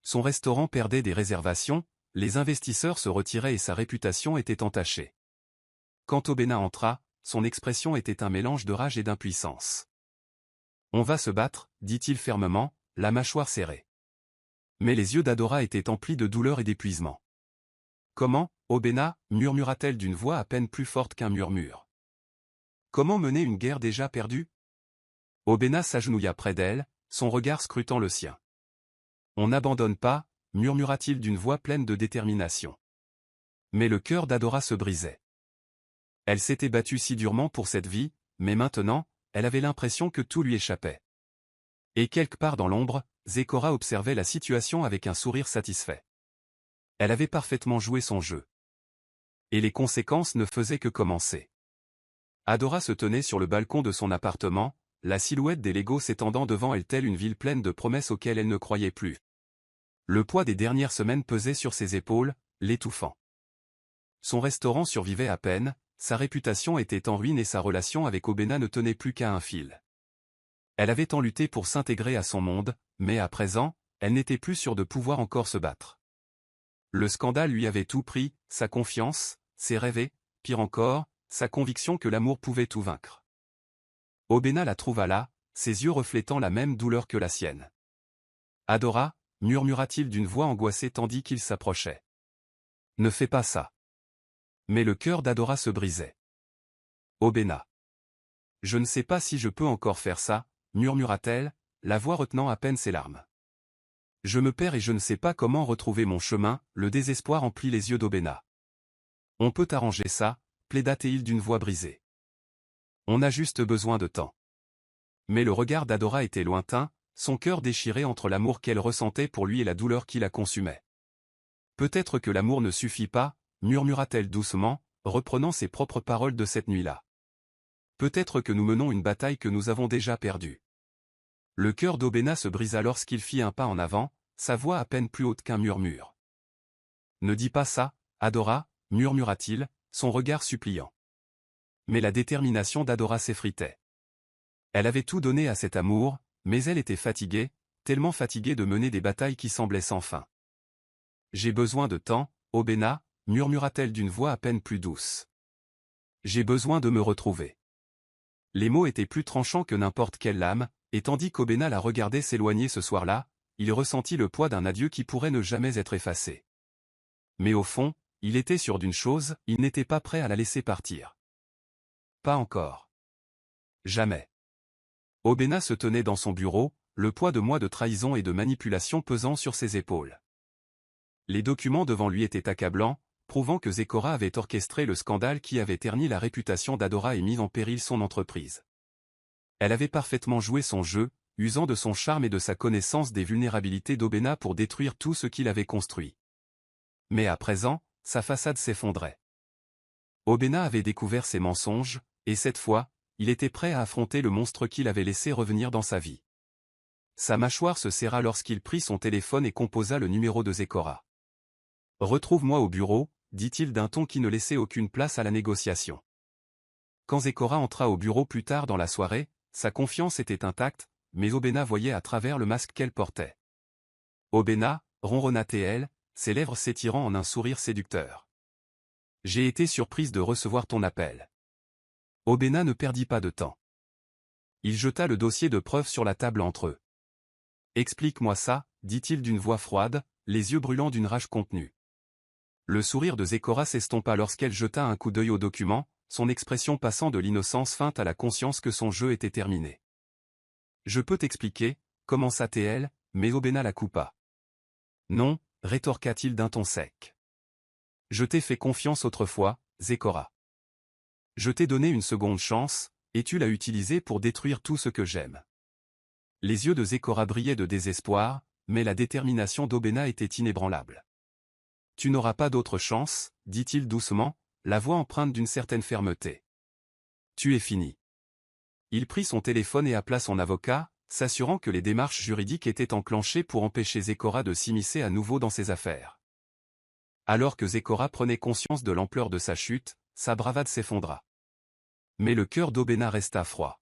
Son restaurant perdait des réservations, les investisseurs se retiraient et sa réputation était entachée. Quand Obena entra, son expression était un mélange de rage et d'impuissance. « On va se battre, dit-il fermement, la mâchoire serrée. » Mais les yeux d'Adora étaient emplis de douleur et d'épuisement. « Comment, Obena » murmura-t-elle d'une voix à peine plus forte qu'un murmure. « Comment mener une guerre déjà perdue ?» Obena s'agenouilla près d'elle, son regard scrutant le sien. « On n'abandonne pas » murmura-t-il d'une voix pleine de détermination. Mais le cœur d'Adora se brisait. Elle s'était battue si durement pour cette vie, mais maintenant, elle avait l'impression que tout lui échappait. Et quelque part dans l'ombre, Zecora observait la situation avec un sourire satisfait. Elle avait parfaitement joué son jeu. Et les conséquences ne faisaient que commencer. Adora se tenait sur le balcon de son appartement, la silhouette des Legos s'étendant devant elle telle une ville pleine de promesses auxquelles elle ne croyait plus. Le poids des dernières semaines pesait sur ses épaules, l'étouffant. Son restaurant survivait à peine, sa réputation était en ruine et sa relation avec Obena ne tenait plus qu'à un fil. Elle avait tant lutté pour s'intégrer à son monde, mais à présent, elle n'était plus sûre de pouvoir encore se battre. Le scandale lui avait tout pris, sa confiance, ses rêves et, pire encore, sa conviction que l'amour pouvait tout vaincre. Obena la trouva là, ses yeux reflétant la même douleur que la sienne. « Adora » murmura-t-il d'une voix angoissée tandis qu'il s'approchait. « Ne fais pas ça. » Mais le cœur d'Adora se brisait. « Obena. Je ne sais pas si je peux encore faire ça, » murmura-t-elle, la voix retenant à peine ses larmes. « Je me perds et je ne sais pas comment retrouver mon chemin, » le désespoir emplit les yeux d'Obena. « On peut arranger ça, » plaida-t-il d'une voix brisée. « On a juste besoin de temps. » Mais le regard d'Adora était lointain, son cœur déchiré entre l'amour qu'elle ressentait pour lui et la douleur qui la consumait. « Peut-être que l'amour ne suffit pas, » murmura-t-elle doucement, reprenant ses propres paroles de cette nuit-là. « Peut-être que nous menons une bataille que nous avons déjà perdue. » Le cœur d'Obena se brisa lorsqu'il fit un pas en avant, sa voix à peine plus haute qu'un murmure. « Ne dis pas ça, Adora, » murmura-t-il, son regard suppliant. Mais la détermination d'Adora s'effritait. Elle avait tout donné à cet amour, mais elle était fatiguée, tellement fatiguée de mener des batailles qui semblaient sans fin. « J'ai besoin de temps, Obena, » murmura-t-elle d'une voix à peine plus douce. « J'ai besoin de me retrouver. » Les mots étaient plus tranchants que n'importe quelle lame, et tandis qu'Obena la regardait s'éloigner ce soir-là, il ressentit le poids d'un adieu qui pourrait ne jamais être effacé. Mais au fond, il était sûr d'une chose, il n'était pas prêt à la laisser partir. Pas encore. Jamais. Obena se tenait dans son bureau, le poids de mois de trahison et de manipulation pesant sur ses épaules. Les documents devant lui étaient accablants, prouvant que Zecora avait orchestré le scandale qui avait terni la réputation d'Adora et mis en péril son entreprise. Elle avait parfaitement joué son jeu, usant de son charme et de sa connaissance des vulnérabilités d'Obena pour détruire tout ce qu'il avait construit. Mais à présent, sa façade s'effondrait. Obena avait découvert ses mensonges, et cette fois, il était prêt à affronter le monstre qu'il avait laissé revenir dans sa vie. Sa mâchoire se serra lorsqu'il prit son téléphone et composa le numéro de Zecora. « Retrouve-moi au bureau », dit-il d'un ton qui ne laissait aucune place à la négociation. Quand Zecora entra au bureau plus tard dans la soirée, sa confiance était intacte, mais Obena voyait à travers le masque qu'elle portait. « Obena », ronronna-t-elle, ses lèvres s'étirant en un sourire séducteur. « J'ai été surprise de recevoir ton appel. » Obena ne perdit pas de temps. Il jeta le dossier de preuves sur la table entre eux. « Explique-moi ça, » dit-il d'une voix froide, les yeux brûlants d'une rage contenue. Le sourire de Zecora s'estompa lorsqu'elle jeta un coup d'œil au document, son expression passant de l'innocence feinte à la conscience que son jeu était terminé. « Je peux t'expliquer, » commença-t-elle, mais Obena la coupa. « Non, » rétorqua-t-il d'un ton sec. « Je t'ai fait confiance autrefois, Zecora. Je t'ai donné une seconde chance, et tu l'as utilisée pour détruire tout ce que j'aime. » Les yeux de Zecora brillaient de désespoir, mais la détermination d'Obena était inébranlable. « Tu n'auras pas d'autre chance, » dit-il doucement, la voix empreinte d'une certaine fermeté. « Tu es fini. » Il prit son téléphone et appela son avocat, s'assurant que les démarches juridiques étaient enclenchées pour empêcher Zecora de s'immiscer à nouveau dans ses affaires. Alors que Zecora prenait conscience de l'ampleur de sa chute, sa bravade s'effondra. Mais le cœur d'Obena resta froid.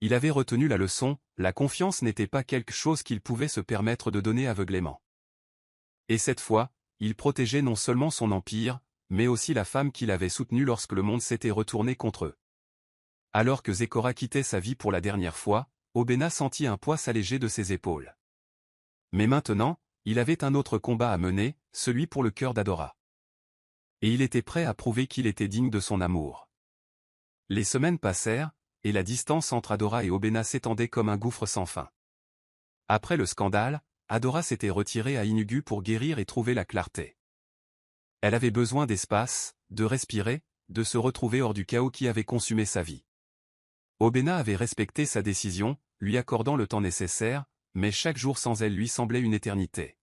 Il avait retenu la leçon, la confiance n'était pas quelque chose qu'il pouvait se permettre de donner aveuglément. Et cette fois, il protégeait non seulement son empire, mais aussi la femme qu'il avait soutenue lorsque le monde s'était retourné contre eux. Alors que Zecora quittait sa vie pour la dernière fois, Obena sentit un poids s'alléger de ses épaules. Mais maintenant, il avait un autre combat à mener, celui pour le cœur d'Adora. Et il était prêt à prouver qu'il était digne de son amour. Les semaines passèrent, et la distance entre Adora et Obena s'étendait comme un gouffre sans fin. Après le scandale, Adora s'était retirée à Inugu pour guérir et trouver la clarté. Elle avait besoin d'espace, de respirer, de se retrouver hors du chaos qui avait consumé sa vie. Obena avait respecté sa décision, lui accordant le temps nécessaire, mais chaque jour sans elle lui semblait une éternité.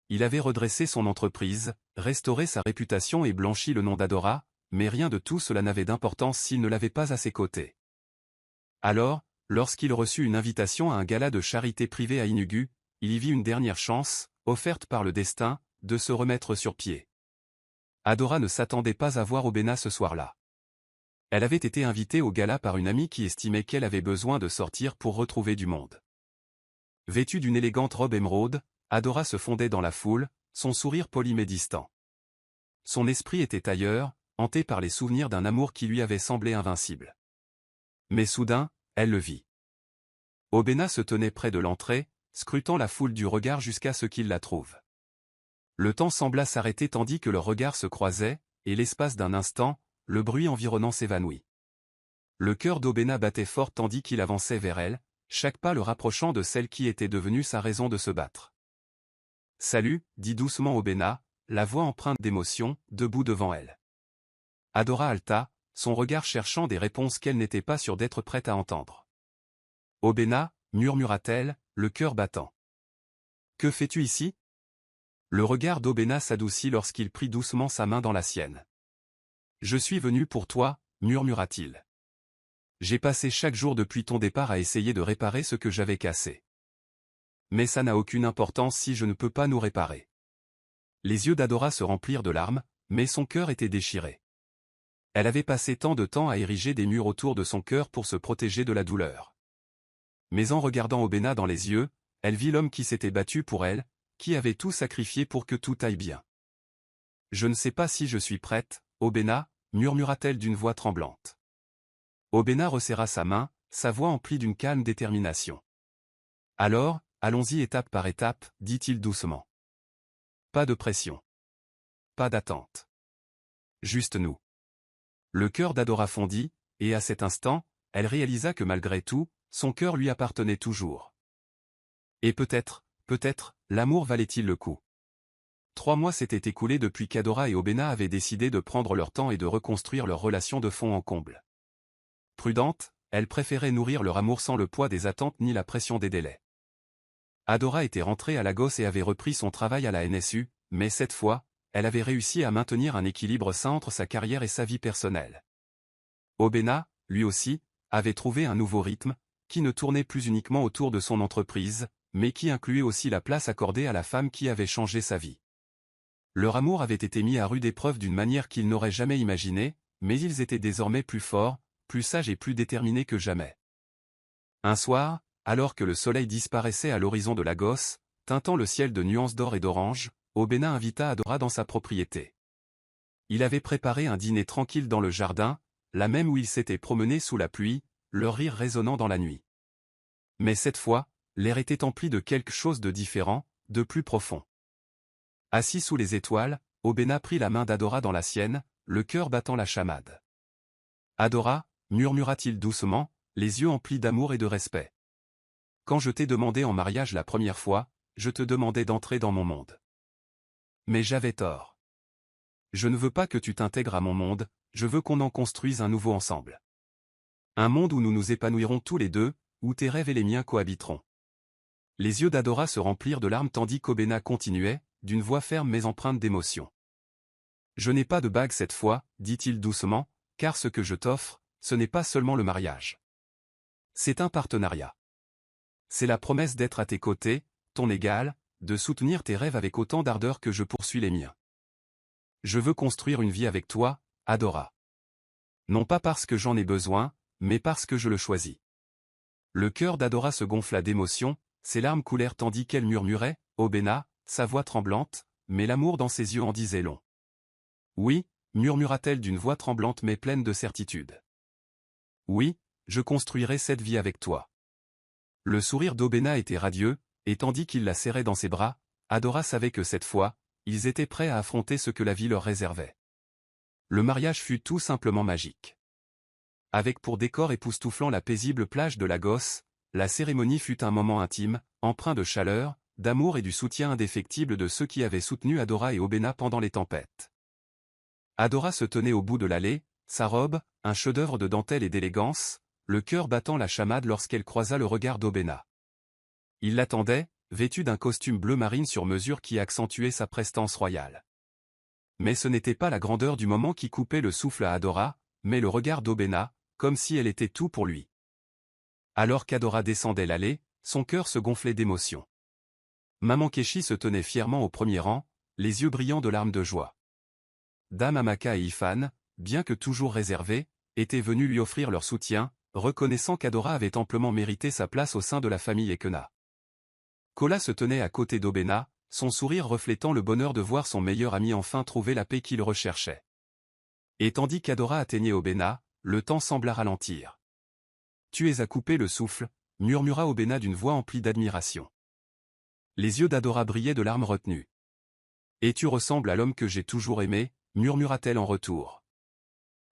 Il avait redressé son entreprise, restauré sa réputation et blanchi le nom d'Adora, mais rien de tout cela n'avait d'importance s'il ne l'avait pas à ses côtés. Alors, lorsqu'il reçut une invitation à un gala de charité privée à Inugu, il y vit une dernière chance, offerte par le destin, de se remettre sur pied. Adora ne s'attendait pas à voir Obéna ce soir-là. Elle avait été invitée au gala par une amie qui estimait qu'elle avait besoin de sortir pour retrouver du monde. Vêtue d'une élégante robe émeraude, Adora se fondait dans la foule, son sourire poli mais distant. Son esprit était ailleurs, hanté par les souvenirs d'un amour qui lui avait semblé invincible. Mais soudain, elle le vit. Obéna se tenait près de l'entrée, scrutant la foule du regard jusqu'à ce qu'il la trouve. Le temps sembla s'arrêter tandis que leurs regards se croisaient, et l'espace d'un instant, le bruit environnant s'évanouit. Le cœur d'Obéna battait fort tandis qu'il avançait vers elle, chaque pas le rapprochant de celle qui était devenue sa raison de se battre. « Salut » dit doucement Obéna, la voix empreinte d'émotion, debout devant elle. Adora halta, son regard cherchant des réponses qu'elle n'était pas sûre d'être prête à entendre. « Obéna » murmura-t-elle, le cœur battant. « Que fais-tu ici » Le regard d'Obéna s'adoucit lorsqu'il prit doucement sa main dans la sienne. « Je suis venu pour toi » murmura-t-il. « J'ai passé chaque jour depuis ton départ à essayer de réparer ce que j'avais cassé. Mais ça n'a aucune importance si je ne peux pas nous réparer. » Les yeux d'Adora se remplirent de larmes, mais son cœur était déchiré. Elle avait passé tant de temps à ériger des murs autour de son cœur pour se protéger de la douleur. Mais en regardant Obéna dans les yeux, elle vit l'homme qui s'était battu pour elle, qui avait tout sacrifié pour que tout aille bien. « Je ne sais pas si je suis prête, Obéna » murmura-t-elle d'une voix tremblante. Obéna resserra sa main, sa voix emplie d'une calme détermination. « Alors, allons-y étape par étape, dit-il doucement. Pas de pression. Pas d'attente. Juste nous. » Le cœur d'Adora fondit, et à cet instant, elle réalisa que malgré tout, son cœur lui appartenait toujours. Et peut-être, l'amour valait-il le coup. 3 mois s'étaient écoulés depuis qu'Adora et Obéna avaient décidé de prendre leur temps et de reconstruire leur relation de fond en comble. Prudente, elle préférait nourrir leur amour sans le poids des attentes ni la pression des délais. Adora était rentrée à Lagos et avait repris son travail à la NSU, mais cette fois, elle avait réussi à maintenir un équilibre sain entre sa carrière et sa vie personnelle. Obéna, lui aussi, avait trouvé un nouveau rythme, qui ne tournait plus uniquement autour de son entreprise, mais qui incluait aussi la place accordée à la femme qui avait changé sa vie. Leur amour avait été mis à rude épreuve d'une manière qu'ils n'auraient jamais imaginée, mais ils étaient désormais plus forts, plus sages et plus déterminés que jamais. Un soir, alors que le soleil disparaissait à l'horizon de Lagos, teintant le ciel de nuances d'or et d'orange, Obéna invita Adora dans sa propriété. Il avait préparé un dîner tranquille dans le jardin, là même où ils s'étaient promenés sous la pluie, leur rire résonnant dans la nuit. Mais cette fois, l'air était empli de quelque chose de différent, de plus profond. Assis sous les étoiles, Obéna prit la main d'Adora dans la sienne, le cœur battant la chamade. « Adora » murmura-t-il doucement, les yeux emplis d'amour et de respect. « Quand je t'ai demandé en mariage la première fois, je te demandais d'entrer dans mon monde. Mais j'avais tort. Je ne veux pas que tu t'intègres à mon monde, je veux qu'on en construise un nouveau ensemble. Un monde où nous nous épanouirons tous les deux, où tes rêves et les miens cohabiteront. » Les yeux d'Adora se remplirent de larmes tandis qu'Obéna continuait, d'une voix ferme mais empreinte d'émotion. « Je n'ai pas de bague cette fois, dit-il doucement, car ce que je t'offre, ce n'est pas seulement le mariage. C'est un partenariat. C'est la promesse d'être à tes côtés, ton égal, de soutenir tes rêves avec autant d'ardeur que je poursuis les miens. Je veux construire une vie avec toi, Adora. Non pas parce que j'en ai besoin, mais parce que je le choisis. » Le cœur d'Adora se gonfla d'émotion, ses larmes coulèrent tandis qu'elle murmurait, « Obéna », sa voix tremblante, mais l'amour dans ses yeux en disait long. « Oui », murmura-t-elle d'une voix tremblante mais pleine de certitude. « Oui, je construirai cette vie avec toi. » Le sourire d'Obéna était radieux, et tandis qu'il la serrait dans ses bras, Adora savait que cette fois, ils étaient prêts à affronter ce que la vie leur réservait. Le mariage fut tout simplement magique. Avec pour décor époustouflant la paisible plage de Lagos, la cérémonie fut un moment intime, empreint de chaleur, d'amour et du soutien indéfectible de ceux qui avaient soutenu Adora et Obéna pendant les tempêtes. Adora se tenait au bout de l'allée, sa robe, un chef-d'œuvre de dentelle et d'élégance, le cœur battant la chamade lorsqu'elle croisa le regard d'Obéna. Il l'attendait, vêtu d'un costume bleu marine sur mesure qui accentuait sa prestance royale. Mais ce n'était pas la grandeur du moment qui coupait le souffle à Adora, mais le regard d'Obéna, comme si elle était tout pour lui. Alors qu'Adora descendait l'allée, son cœur se gonflait d'émotion. Maman Keshi se tenait fièrement au premier rang, les yeux brillants de larmes de joie. Dame Amaka et Ifan, bien que toujours réservés, étaient venus lui offrir leur soutien, reconnaissant qu'Adora avait amplement mérité sa place au sein de la famille Ekena. Kola se tenait à côté d'Obena, son sourire reflétant le bonheur de voir son meilleur ami enfin trouver la paix qu'il recherchait. Et tandis qu'Adora atteignait Obena, le temps sembla ralentir. « Tu es à couper le souffle », murmura Obena d'une voix emplie d'admiration. Les yeux d'Adora brillaient de larmes retenues. « Et tu ressembles à l'homme que j'ai toujours aimé », murmura-t-elle en retour.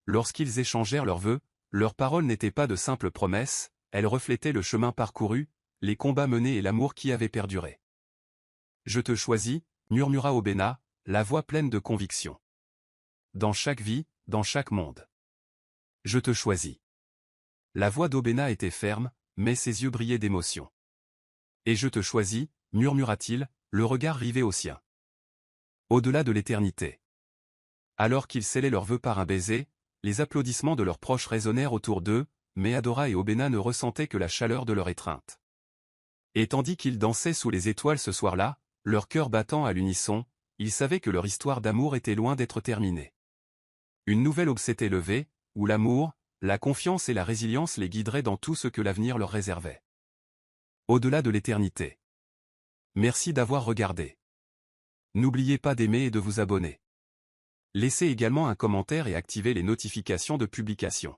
Lorsqu'ils échangèrent leurs vœux, leurs paroles n'étaient pas de simples promesses, elles reflétaient le chemin parcouru, les combats menés et l'amour qui avait perduré. « Je te choisis », murmura Obena, la voix pleine de conviction. « Dans chaque vie, dans chaque monde. Je te choisis. » La voix d'Obena était ferme, mais ses yeux brillaient d'émotion. « Et je te choisis », murmura-t-il, le regard rivé au sien. Au-delà de l'éternité. Alors qu'ils scellaient leurs vœux par un baiser, les applaudissements de leurs proches résonnèrent autour d'eux, mais Adora et Obena ne ressentaient que la chaleur de leur étreinte. Et tandis qu'ils dansaient sous les étoiles ce soir-là, leur cœur battant à l'unisson, ils savaient que leur histoire d'amour était loin d'être terminée. Une nouvelle aube s'était levée, où l'amour, la confiance et la résilience les guideraient dans tout ce que l'avenir leur réservait. Au-delà de l'éternité. Merci d'avoir regardé. N'oubliez pas d'aimer et de vous abonner. Laissez également un commentaire et activez les notifications de publication.